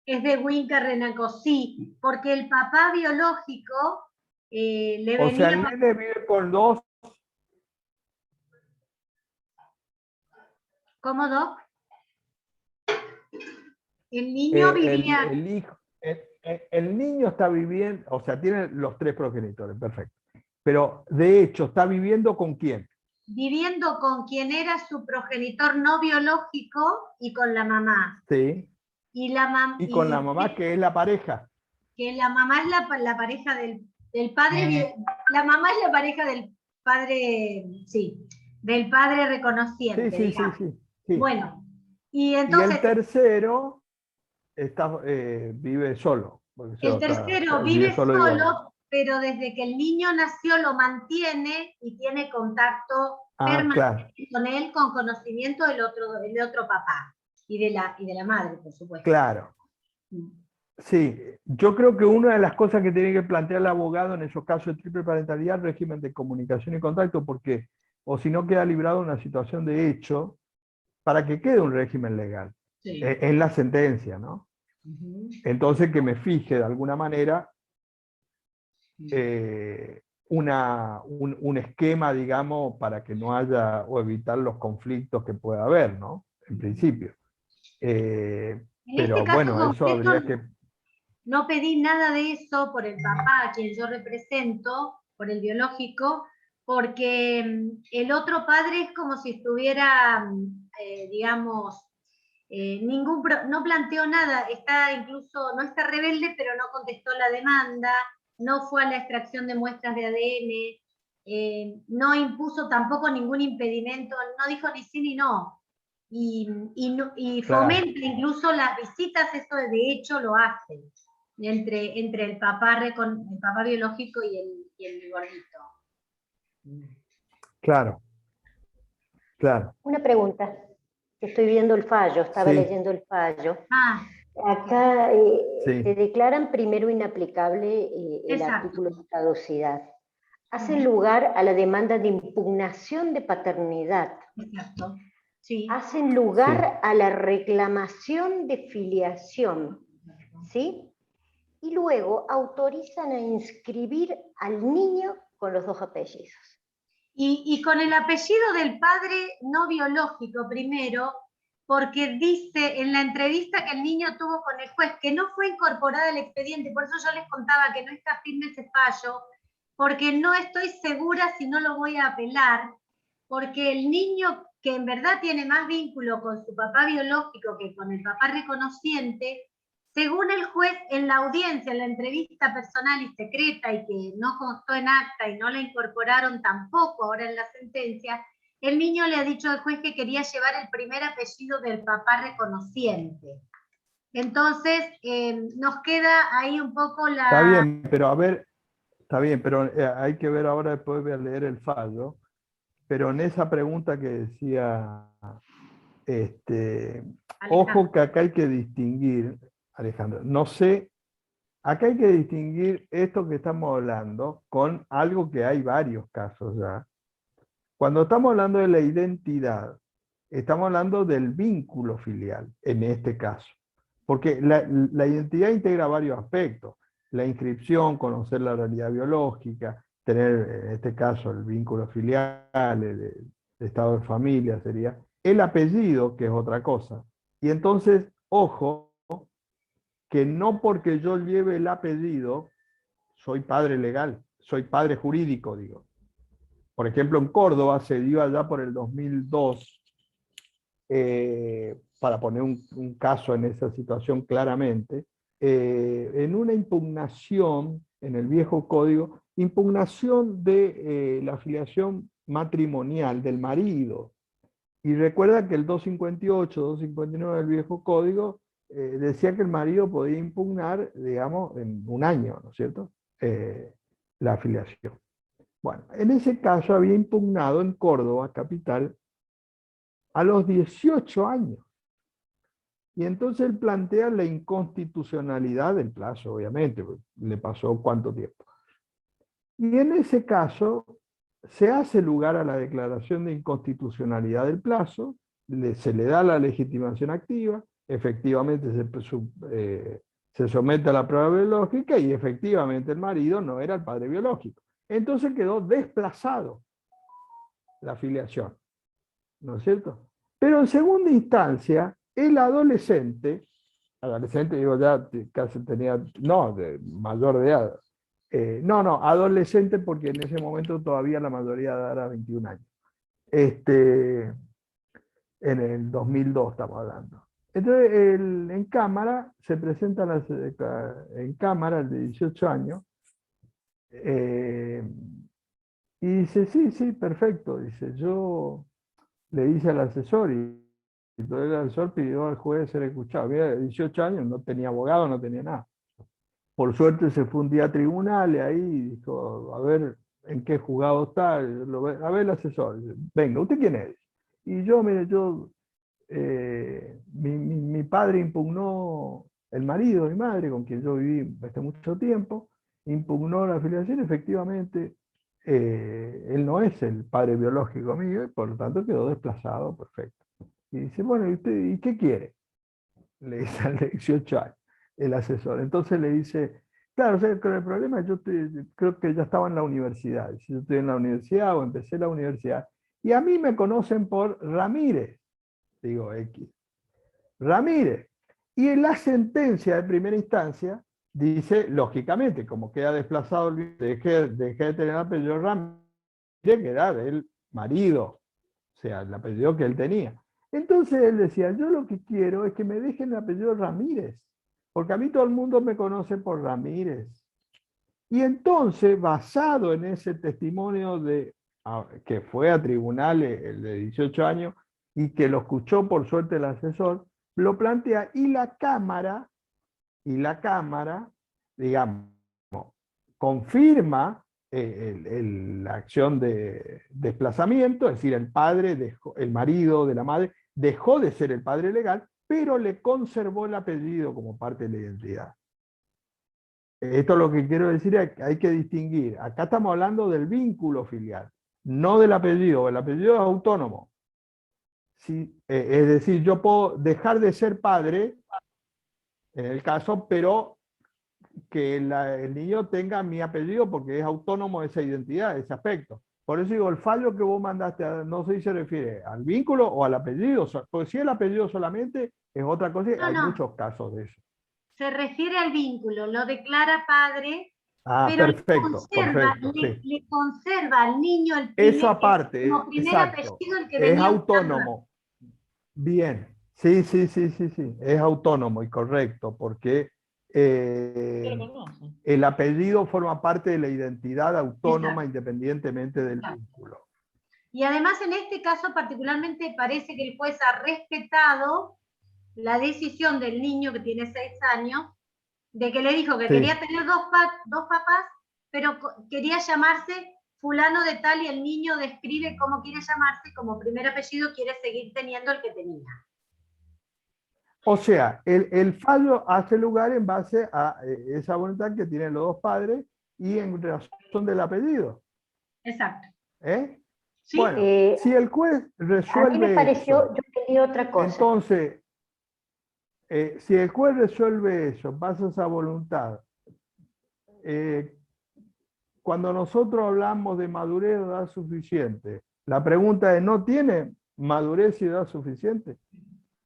Es de Winca Renaco, sí, porque el papá biológico le venía... O sea, el nene vive con dos. ¿Cómo, Doc? El niño vivía... El niño está viviendo, o sea, tiene los tres progenitores, perfecto. Pero de hecho, ¿está viviendo con quién? Viviendo con quien era su progenitor no biológico y con la mamá. Sí. Y con la mamá, que es la pareja. Que la mamá es la pareja del padre, la mamá es la pareja del padre, sí, del padre reconociente. Sí. Bueno, y entonces... Y el tercero vive solo. El tercero vive solo, pero desde que el niño nació lo mantiene y tiene contacto permanente con él, con conocimiento del otro papá y de la madre, por supuesto. Claro. Sí, yo creo que una de las cosas que tiene que plantear el abogado en esos casos de triple parentalidad es el régimen de comunicación y contacto, porque o si no queda librado una situación de hecho para que quede un régimen legal en la sentencia, ¿no? Entonces que me fije de alguna manera un esquema, digamos, para que no haya o evitar los conflictos que pueda haber, ¿no? En principio. Pero bueno, eso habría que... No pedí nada de eso por el papá, a quien yo represento, por el biológico, porque el otro padre es como si estuviera, digamos, no planteó nada, no está rebelde, pero no contestó la demanda, no fue a la extracción de muestras de ADN, no impuso tampoco ningún impedimento, no dijo ni sí ni no. Y fomenta incluso las visitas, eso de hecho lo hace, entre el papá biológico y el gordito. Claro. Una pregunta. Estoy viendo el fallo, estaba leyendo el fallo. Acá te declaran primero inaplicable el artículo de caducidad. Hacen lugar a la demanda de impugnación de paternidad. Exacto. Sí. Hacen lugar a la reclamación de filiación. ¿Sí? y luego autorizan a inscribir al niño con los 2 apellidos. Y con el apellido del padre no biológico primero, porque dice en la entrevista que el niño tuvo con el juez que no fue incorporada al expediente, por eso yo les contaba que no está firme ese fallo, porque no estoy segura si no lo voy a apelar, porque el niño que en verdad tiene más vínculo con su papá biológico que con el papá reconociente, según el juez en la audiencia, en la entrevista personal y secreta, y que no constó en acta y no la incorporaron tampoco ahora en la sentencia, el niño le ha dicho al juez que quería llevar el primer apellido del papá reconociente. Entonces, nos queda ahí un poco la... Está bien, pero a ver, está bien, pero hay que ver ahora, después voy a leer el fallo, pero en esa pregunta que decía, ojo que acá hay que distinguir, Alejandro, no sé, acá hay que distinguir esto que estamos hablando con algo que hay varios casos ya. Cuando estamos hablando de la identidad, estamos hablando del vínculo filial, en este caso. Porque la identidad integra varios aspectos. La inscripción, conocer la realidad biológica, tener, en este caso, el vínculo filial, el estado de familia sería. El apellido, que es otra cosa. Y entonces, ojo, que no porque yo lleve el apellido, soy padre legal, soy padre jurídico, digo. Por ejemplo, en Córdoba se dio allá por el 2002, para poner un caso en esa situación claramente, en una impugnación en el viejo código, impugnación de la afiliación matrimonial del marido. Y recuerda que el 258, 259 del viejo código decía que el marido podía impugnar, digamos, en un año, ¿no es cierto?, la afiliación. Bueno, en ese caso había impugnado en Córdoba, capital, a los 18 años. Y entonces él plantea la inconstitucionalidad del plazo, obviamente, le pasó cuánto tiempo. Y en ese caso se hace lugar a la declaración de inconstitucionalidad del plazo, se le da la legitimación activa, efectivamente se somete a la prueba biológica y efectivamente el marido no era el padre biológico. Entonces quedó desplazado la filiación, ¿no es cierto? Pero en segunda instancia, el adolescente digo ya casi tenía, no, de mayor de edad, adolescente porque en ese momento todavía la mayoría de edad era 21 años. En el 2002 estamos hablando. Entonces, en cámara, se presenta en cámara el de 18 años, y dice, sí, perfecto, dice, yo le dice al asesor, y entonces el asesor pidió al juez ser escuchado. Había 18 años, no tenía abogado, no tenía nada. Por suerte se fue un día a tribunales ahí y dijo, a ver, ¿en qué juzgado está? A ver el asesor, venga, ¿usted quién es? Y yo, mire, mi padre impugnó, el marido de mi madre, con quien yo viví hace mucho tiempo, impugnó la afiliación, efectivamente, él no es el padre biológico mío, y por lo tanto quedó desplazado, perfecto. Y dice, bueno, ¿y usted y qué quiere? Le dice al de 18 años, el asesor. Entonces le dice, claro, o sea, el problema, creo que ya estaba en la universidad. Si yo estoy en la universidad o empecé la universidad, y a mí me conocen por Ramírez, digo X. Ramírez. Y en la sentencia de primera instancia dice, lógicamente, como queda desplazado, dejé de tener el apellido Ramírez, que era del marido, o sea, el apellido que él tenía. Entonces él decía, yo lo que quiero es que me dejen el apellido Ramírez, porque a mí todo el mundo me conoce por Ramírez. Y entonces, basado en ese testimonio que fue a tribunales, el de 18 años, y que lo escuchó por suerte el asesor, lo plantea, y la Cámara, digamos, confirma la acción de desplazamiento, es decir, el marido de la madre dejó de ser el padre legal, pero le conservó el apellido como parte de la identidad. Esto es lo que quiero decir, hay que distinguir. Acá estamos hablando del vínculo filial, no del apellido. El apellido es autónomo. ¿Sí? Es decir, yo puedo dejar de ser padre, en el caso, pero que el niño tenga mi apellido porque es autónomo de esa identidad, de ese aspecto. Por eso digo, el fallo que vos mandaste, no sé si se refiere al vínculo o al apellido, porque si el apellido solamente es otra cosa, No, hay no. muchos casos de eso. Se refiere al vínculo, lo declara padre, Ah, pero perfecto, perfecto, sí. le conserva al niño el Eso primer, aparte, como primer exacto, apellido el que es venía usando. autónomo. Bien, sí, sí, sí, sí, sí, es autónomo y correcto, porque Yo lo conozco. el apellido forma parte de la identidad autónoma Exacto. independientemente del Exacto. vínculo. Y además en este caso particularmente parece que el juez ha respetado la decisión del niño que tiene 6 años, de que le dijo que Sí. quería tener dos papás, pero quería llamarse fulano de tal y el niño describe cómo quiere llamarse, como primer apellido quiere seguir teniendo el que tenía. O sea, el fallo hace lugar en base a esa voluntad que tienen los dos padres y en razón del apellido. Exacto. ¿Eh? ¿Sí? Bueno, si el juez A mí me resuelve pareció, eso, yo entendí otra cosa. entonces, si el juez resuelve eso, en base a esa voluntad, cuando nosotros hablamos de madurez o edad suficiente, la pregunta es, ¿no tiene madurez y edad suficiente?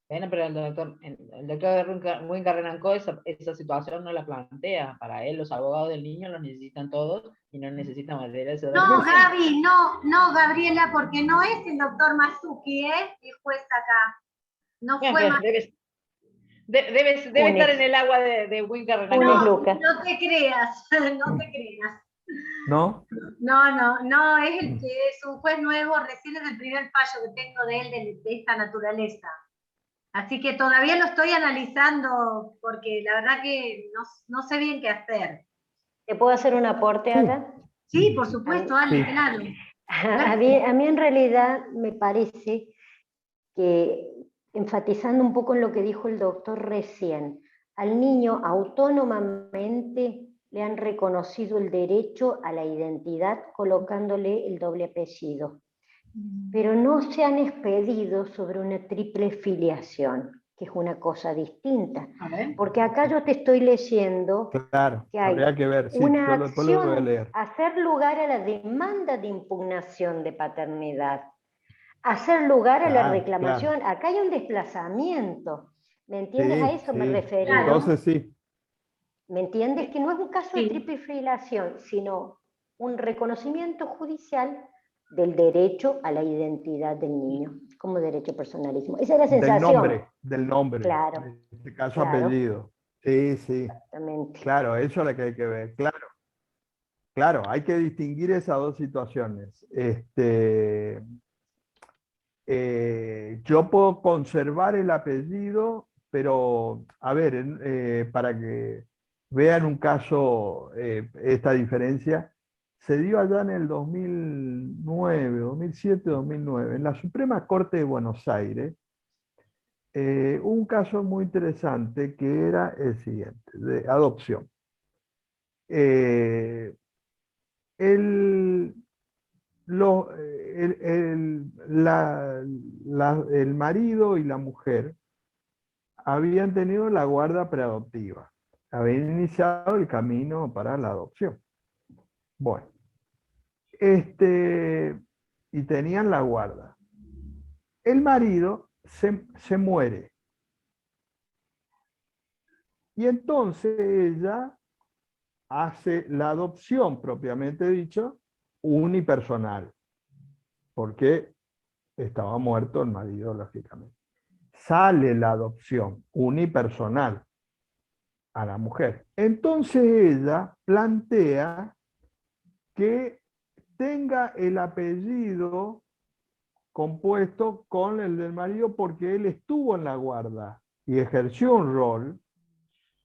Bueno, pero el doctor Wincarrenancó esa situación no la plantea. Para él, los abogados del niño los necesitan todos y no necesitan madurez. No, Gaby, no, Gabriela, porque no es el doctor Masuki, el juez acá. No Bueno, fue pero debe estar en el agua de Wincarrenancó. No te creas, no te creas. ¿No? No, es el que es un juez nuevo, recién es el primer fallo que tengo de él de esta naturaleza. Así que todavía lo estoy analizando porque la verdad que no sé bien qué hacer. ¿Te puedo hacer un aporte, Ada? Sí, por supuesto, Ale, Sí. claro. A mí en realidad me parece que, enfatizando un poco en lo que dijo el doctor recién, al niño autónomamente le han reconocido el derecho a la identidad colocándole el doble apellido, pero no se han expedido sobre una triple filiación, que es una cosa distinta. Porque acá yo te estoy leyendo Claro, que hay habría que ver, sí, una después lo voy a acción, leer. hacer lugar a la demanda de impugnación de paternidad, hacer lugar a la Claro, reclamación. claro. Acá hay un desplazamiento, ¿me entiendes? A Sí, eso me sí. refería. Entonces sí. ¿Me entiendes? Que no es un caso de Sí. triple filiación, sino un reconocimiento judicial del derecho a la identidad del niño, como derecho personalísimo. Esa es la sensación. Del nombre. Claro. En este caso Claro. apellido. Sí, sí. Exactamente. Claro, eso es lo que hay que ver. Claro. Claro, hay que distinguir esas dos situaciones. Yo puedo conservar el apellido, pero, a ver, para que vean un caso, esta diferencia, se dio allá en el 2009, 2007, 2009, en la Suprema Corte de Buenos Aires, un caso muy interesante que era el siguiente, de adopción. El, el marido y la mujer habían tenido la guarda preadoptiva, habían iniciado el camino para la adopción. Bueno, y tenían la guarda. El marido se muere. Y entonces ella hace la adopción, propiamente dicho, unipersonal, porque estaba muerto el marido, lógicamente. Sale la adopción unipersonal a la mujer. Entonces ella plantea que tenga el apellido compuesto con el del marido porque él estuvo en la guarda y ejerció un rol,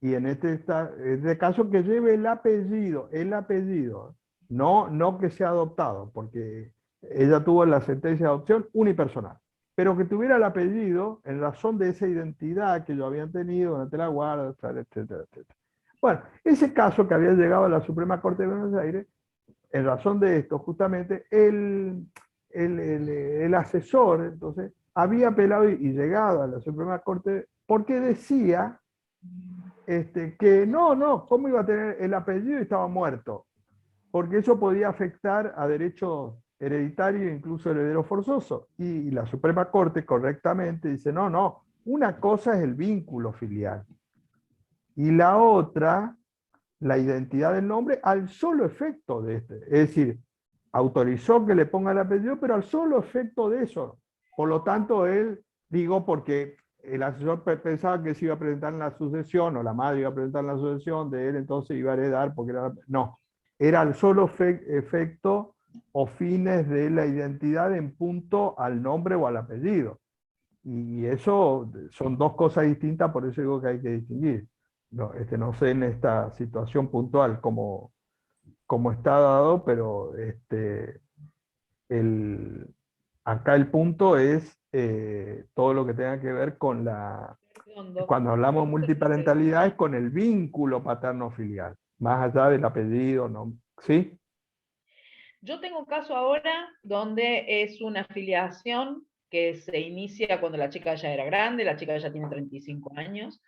y en este caso que lleve el apellido, no que sea adoptado, porque ella tuvo la sentencia de adopción unipersonal, pero que tuviera el apellido en razón de esa identidad que ellos habían tenido durante la guarda, etcétera, etcétera. Bueno, ese caso que había llegado a la Suprema Corte de Buenos Aires, en razón de esto, justamente, el asesor, entonces, había apelado y llegado a la Suprema Corte porque decía que no, ¿cómo iba a tener el apellido y estaba muerto? Porque eso podía afectar a derechos hereditarios, incluso heredero forzoso. Y la Suprema Corte correctamente dice, no, una cosa es el vínculo filial y la otra, la identidad del nombre al solo efecto de este. Es decir, autorizó que le ponga el apellido, pero al solo efecto de eso. Por lo tanto, él, digo, porque el asesor pensaba que se iba a presentar en la sucesión, o la madre iba a presentar en la sucesión de él, entonces iba a heredar, porque no, era el solo efecto o fines de la identidad en punto al nombre o al apellido. Y eso son dos cosas distintas, por eso digo que hay que distinguir. No sé en esta situación puntual cómo está dado, pero acá el punto es todo lo que tenga que ver con cuando hablamos de multiparentalidad, es con el vínculo paterno-filial, más allá del apellido, ¿no? ¿Sí? Yo tengo un caso ahora donde es una filiación que se inicia cuando la chica ya era grande, la chica ya tiene 35 años.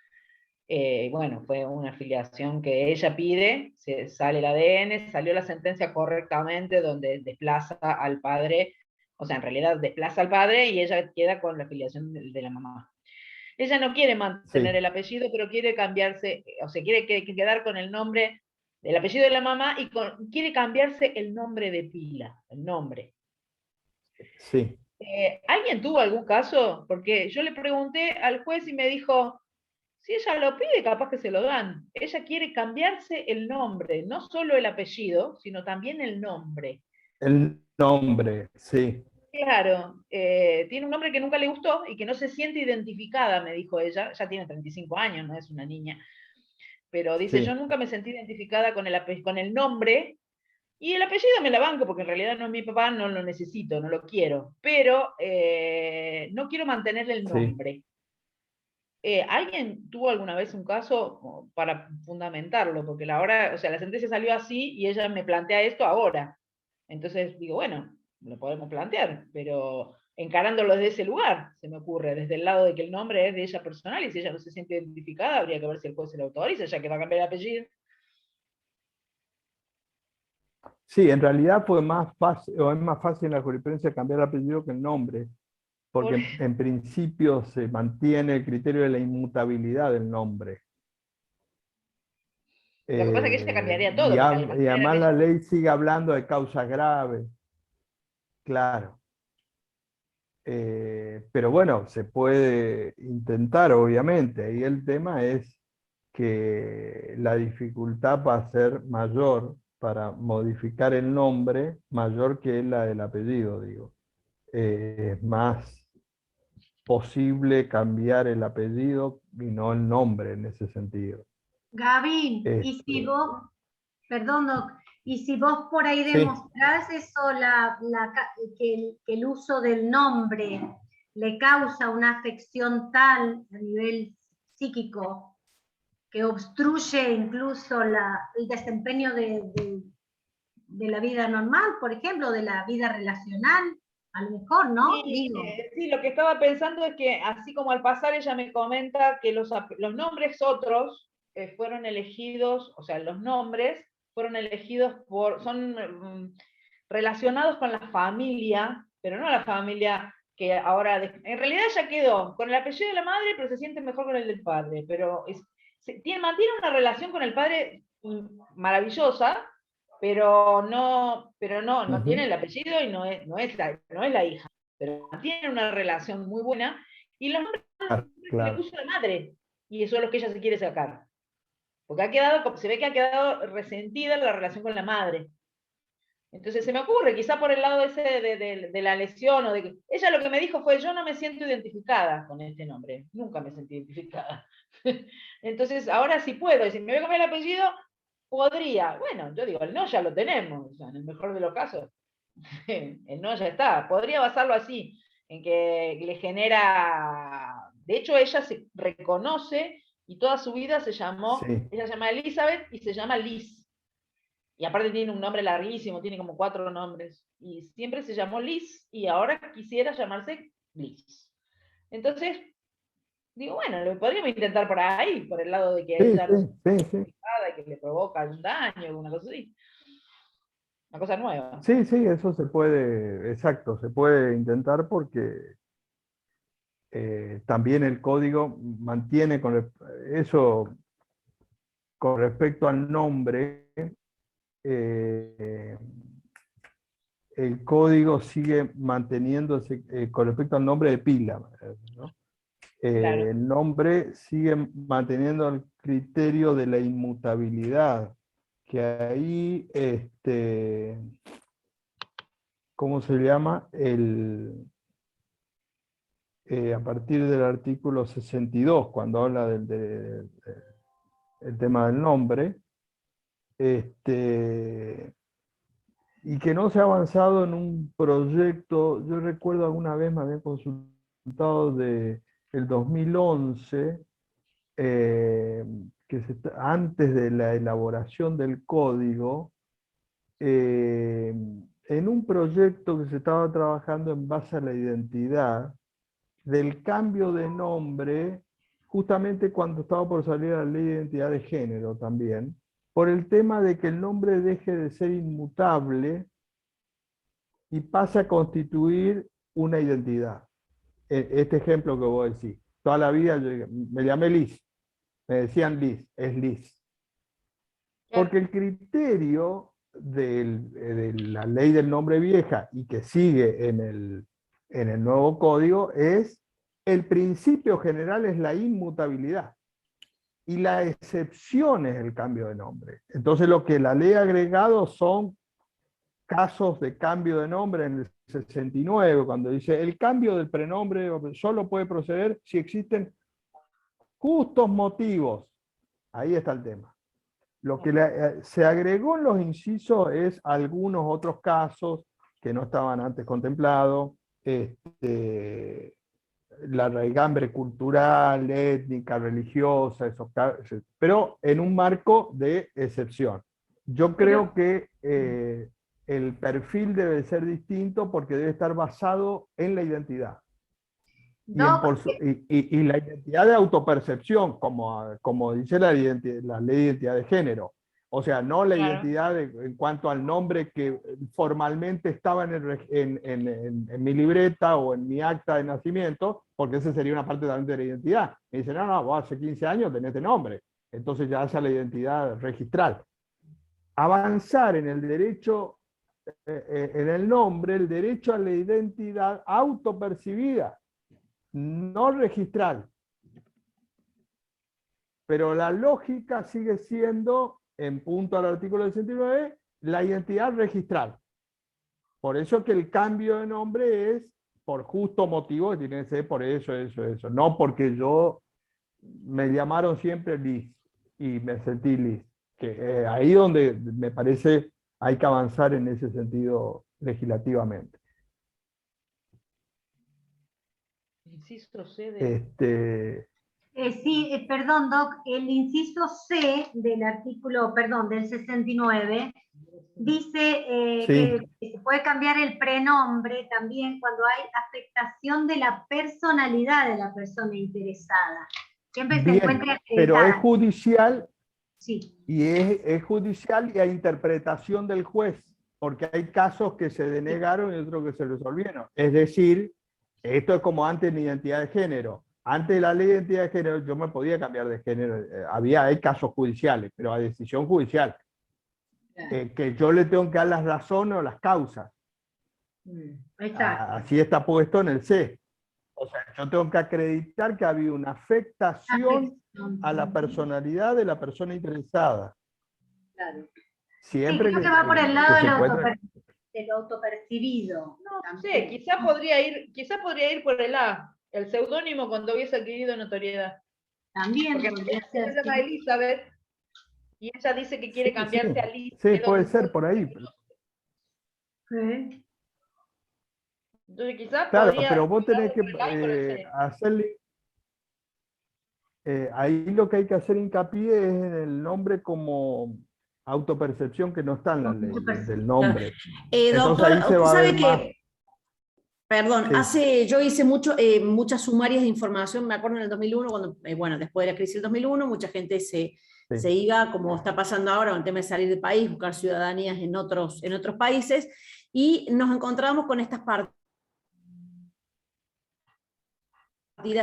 Bueno, fue una afiliación que ella pide, sale el ADN, salió la sentencia correctamente donde desplaza al padre, o sea, en realidad desplaza al padre y ella queda con la afiliación de la mamá. Ella no quiere mantener Sí. el apellido, pero quiere cambiarse, o sea, quiere quedar con el nombre, el apellido de la mamá y quiere cambiarse el nombre de pila, el nombre. Sí. ¿Alguien tuvo algún caso? Porque yo le pregunté al juez y me dijo, si ella lo pide, capaz que se lo dan. Ella quiere cambiarse el nombre, no solo el apellido, sino también el nombre. El nombre, sí. Claro, tiene un nombre que nunca le gustó y que no se siente identificada, me dijo ella. Ya tiene 35 años, no es una niña. Pero dice, yo Sí. nunca me sentí identificada con el nombre y el apellido me la banco porque en realidad no es mi papá, no lo necesito, no lo quiero. Pero no quiero mantenerle el Sí. nombre. ¿Alguien tuvo alguna vez un caso para fundamentarlo? Porque o sea, la sentencia salió así y ella me plantea esto ahora. Entonces digo, bueno, lo podemos plantear, pero encarándolo desde ese lugar, se me ocurre, desde el lado de que el nombre es de ella personal y si ella no se siente identificada, habría que ver si el juez se lo autoriza, ya que va a cambiar el apellido. Sí, en realidad fue más fácil, o es más fácil en la jurisprudencia cambiar el apellido que el nombre, porque en principio se mantiene el criterio de la inmutabilidad del nombre. Lo que pasa es que ella cambiaría Y, todo, porque al y mantener el además la apellido. ley sigue hablando de causas graves, claro. Pero bueno, se puede intentar, obviamente. Y el tema es que la dificultad va a ser mayor para modificar el nombre, mayor que la del apellido, digo. Es más posible cambiar el apellido y no el nombre en ese sentido. Gaby, y si Este, vos, perdón, Doc, y si vos por ahí sí, demostrás eso, que el uso del nombre le causa una afección tal a nivel psíquico que obstruye incluso el desempeño de la vida normal, por ejemplo, de la vida relacional, a lo mejor, ¿no? Y Digo. sí, lo que estaba pensando es que así como al pasar ella me comenta que los nombres otros fueron elegidos, o sea, los nombres fueron elegidos son relacionados con la familia, pero no la familia que ahora, en realidad ella quedó con el apellido de la madre, pero se siente mejor con el del padre, pero mantiene una relación con el padre maravillosa, pero no tiene el apellido y no es la hija, pero tienen una relación muy buena, y los nombres que le claro. puso la madre, y eso es lo que ella se quiere sacar. Porque se ve que ha quedado resentida la relación con la madre. Entonces se me ocurre, quizá por el lado ese de la lesión, o de que ella lo que me dijo fue, yo no me siento identificada con este nombre, nunca me sentí identificada. Entonces ahora sí puedo, y si me voy a cambiar el apellido, podría. Bueno, yo digo, el no ya lo tenemos, o sea, en el mejor de los casos. El no ya está. Podría basarlo así, en que le genera. De hecho, ella se reconoce y toda su vida Sí, ella se llama Elizabeth y se llama Liz. Y aparte tiene un nombre larguísimo, tiene como 4 nombres. Y siempre se llamó Liz y ahora quisiera llamarse Liz. Entonces, Digo, bueno, lo podríamos intentar por ahí, por el lado de que Sí, ella no sí. que le provoca un daño, alguna cosa así. Una cosa nueva. Sí, sí, eso se puede, exacto, se puede intentar porque también el código mantiene eso con respecto al nombre, eh, el código sigue manteniéndose con respecto al nombre de pila, ¿no? Claro. El nombre sigue manteniendo el criterio de la inmutabilidad, que ahí, ¿cómo se llama? A partir del artículo 62, cuando habla el tema del nombre, y que no se ha avanzado en un proyecto. Yo recuerdo alguna vez me habían consultado de el 2011, antes de la elaboración del código, en un proyecto que se estaba trabajando en base a la identidad, del cambio de nombre, justamente cuando estaba por salir la ley de identidad de género también, por el tema de que el nombre deje de ser inmutable y pase a constituir una identidad. Este ejemplo que vos decís, toda la vida me llamé Liz, me decían Liz, es Liz. Porque el criterio de la ley del nombre vieja y que sigue en el nuevo código es el principio general es la inmutabilidad y la excepción es el cambio de nombre. Entonces lo que la ley ha agregado son casos de cambio de nombre en el 69, cuando dice el cambio del prenombre solo puede proceder si existen justos motivos. Ahí está el tema. Lo que se agregó en los incisos es algunos otros casos que no estaban antes contemplados, la raigambre cultural, étnica, religiosa, pero en un marco de excepción. Yo creo que el perfil debe ser distinto porque debe estar basado en la identidad. Y la identidad de autopercepción, como dice la ley de identidad de género. O sea, no la identidad en cuanto al nombre que formalmente estaba en mi libreta o en mi acta de nacimiento, porque esa sería una parte también de la identidad. Me dicen, no, vos hace 15 años tenés este nombre. Entonces ya hace la identidad registral. Avanzar en el derecho, en el nombre, el derecho a la identidad autopercibida, no registral. Pero la lógica sigue siendo, en punto al artículo 69, la identidad registral. Por eso que el cambio de nombre es por justo motivo, que tiene que ser por eso. No porque yo me llamaron siempre Liz y me sentí Liz. Que ahí donde me parece hay que avanzar en ese sentido legislativamente. Inciso C de... Sí, perdón, Doc, el inciso C del artículo, perdón, del 69, dice que se puede cambiar el prenombre también cuando hay afectación de la personalidad de la persona interesada. Siempre se encuentra acreditada. Pero es judicial, sí. Y es judicial y a interpretación del juez, porque hay casos que se denegaron y otros que se resolvieron. Es decir, esto es como antes de la identidad de género. Antes de la ley de identidad de género yo me podía cambiar de género. Hay casos judiciales, pero a decisión judicial. Que yo le tengo que dar las razones o las causas. Así está puesto en el C. O sea, yo tengo que acreditar que ha habido una afectación a la personalidad de la persona interesada. Claro. Siempre sí, creo que va por el lado del autopercibido. No sé, quizá podría ir por el A, el seudónimo cuando hubiese adquirido notoriedad. También porque podría ser. Se llama Elizabeth y ella dice que quiere cambiarse a Liz. Sí, puede ser por ahí. Sí. Entonces quizás claro, podría... pero vos tenés que hacerle... ahí lo que hay que hacer hincapié es en el nombre como autopercepción que no está en la ley del nombre. Doctor, ahí se va a ver sabe más... Perdón, Sí. yo hice muchas sumarias de información, me acuerdo en el 2001, cuando, bueno, después de la crisis del 2001, mucha gente se Sí. iba, como está pasando ahora, con el tema de salir del país, buscar ciudadanías en otros países, y nos encontramos con estas partidas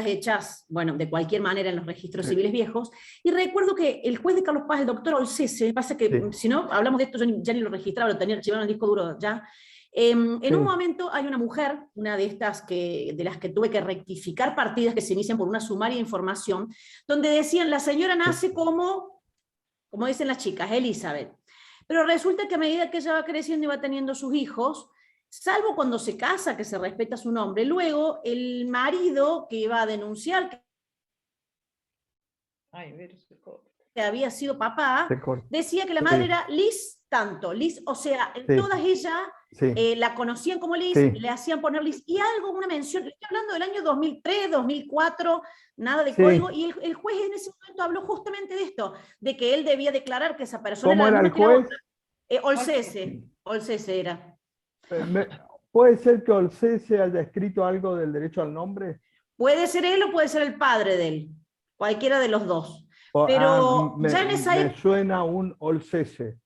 hechas, bueno, de cualquier manera en los registros civiles viejos, y recuerdo que el juez de Carlos Paz, el doctor Olcese, pasa que si no hablamos de esto, yo ya ni lo registraba, lo tenía archivado en el disco duro ya. En un momento hay una mujer, una de estas de las que tuve que rectificar partidas que se inician por una sumaria de información, donde decían, la señora nace como dicen las chicas, Elizabeth. Pero resulta que a medida que ella va creciendo y va teniendo sus hijos, salvo cuando se casa, que se respeta su nombre, luego el marido que iba a denunciar que había sido papá, decía que la madre era Liz tanto, Liz, o sea, todas ellas la conocían como Liz, le hacían poner Liz, y algo, una mención, estoy hablando del año 2003, 2004, nada de código, y el juez en ese momento habló justamente de esto, de que él debía declarar que esa persona ¿Cómo era el juez? Olcese era. ¿Puede ser que Olcese haya escrito algo del derecho al nombre? Puede ser él o puede ser el padre de él, cualquiera de los dos. Pero ya en esa me suena un Olcese.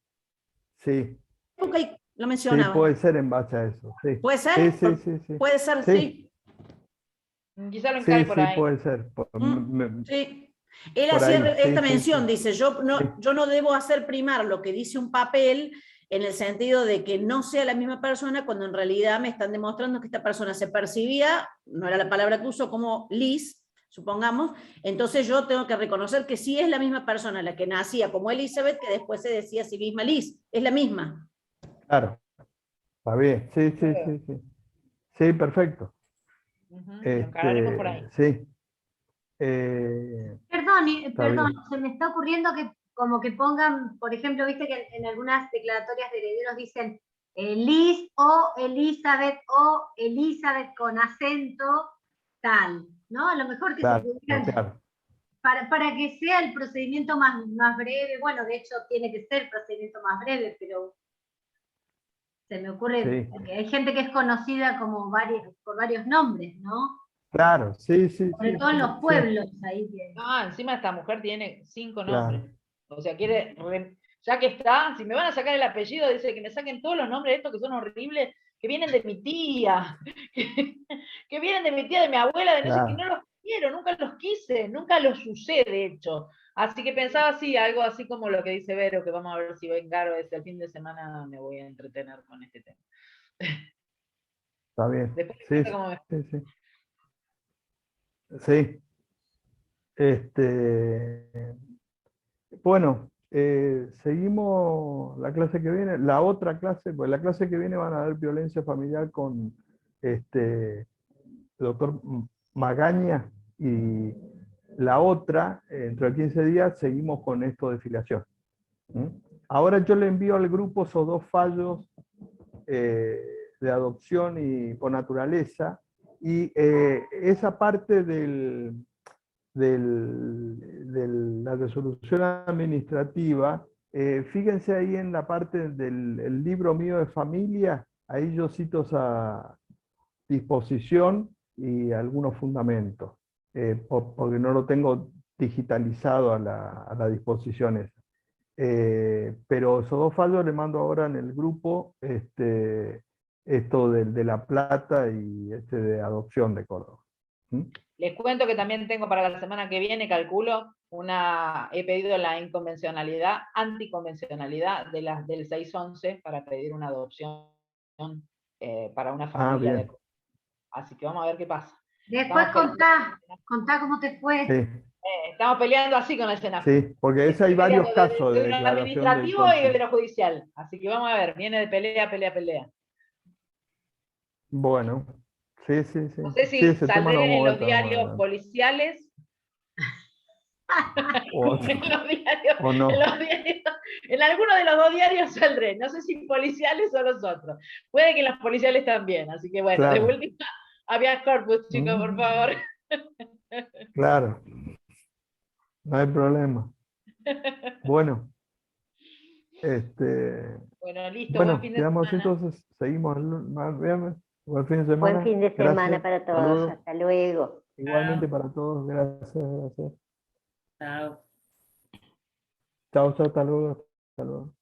Sí. época lo mencionaba. Sí, puede ser en base a eso. Sí. ¿Puede ser? Sí. Puede ser, sí. Quizá lo encaje por ahí. Puede ser. Sí. Él hacía esta mención, dice, yo no debo hacer primar lo que dice un papel en el sentido de que no sea la misma persona, cuando en realidad me están demostrando que esta persona se percibía, no era la palabra que usó, como Liz, supongamos, entonces yo tengo que reconocer que sí es la misma persona la que nacía como Elizabeth, que después se decía a sí misma Liz, es la misma. Claro, está bien, sí. Sí, perfecto. Por ahí. Sí. Perdón, se me está ocurriendo que como que pongan, por ejemplo, viste que en algunas declaratorias de herederos dicen Liz o Elizabeth con acento tal, ¿no? A lo mejor que se pudieran, para que sea el procedimiento más breve, bueno, de hecho tiene que ser el procedimiento más breve, pero se me ocurre que hay gente que es conocida como por varios nombres, ¿no? Claro, sí. Sobre todo en los pueblos ahí. Encima esta mujer tiene 5 nombres. Claro. O sea, ya que está, si me van a sacar el apellido, dice que me saquen todos los nombres de estos que son horribles, que vienen de mi tía, que vienen de mi tía, de mi abuela, de no sé, que no los quiero, nunca los quise, nunca los usé, de hecho. Así que pensaba así, algo así como lo que dice Vero, que vamos a ver si Vengaro el fin de semana me voy a entretener con este tema. Está bien. Después Sí. Bueno, seguimos la clase que viene. La otra clase, pues la clase que viene van a ver violencia familiar con el doctor Magaña, y la otra, dentro de 15 días, seguimos con esto de filiación. Ahora yo le envío al grupo esos 2 fallos de adopción y por naturaleza, y esa parte de la resolución administrativa, fíjense ahí en la parte del libro mío de familia, ahí yo cito esa disposición y algunos fundamentos, porque no lo tengo digitalizado a la disposición esa. Pero esos 2 fallos le mando ahora en el grupo, esto de La Plata y de adopción de Córdoba. Les cuento que también tengo para la semana que viene, calculo, he pedido la inconvencionalidad, anticonvencionalidad del 611 para pedir una adopción para una familia. Así que vamos a ver qué pasa. Después contá cómo te fue. Sí. Estamos peleando así con el Senado. Sí, porque hay varios casos de declaración administrativo y de lo judicial. Así que vamos a ver, viene de pelea. Bueno, sí. No sé si saldré en los diarios policiales. En alguno de los 2 diarios saldré. No sé si policiales o los otros. Puede que los policiales también. Así que bueno, de vuelta había corpus, chicos, por favor. Claro. No hay problema. Bueno. Bueno, listo. Bueno, buen fin de quedamos semana. Entonces, seguimos el viernes. Buen fin de semana. Buen fin de semana Gracias. para Hasta todos. luego. Hasta luego. Igualmente para todos. Gracias, gracias. Chao. Chao, chao, hasta luego. Hasta luego.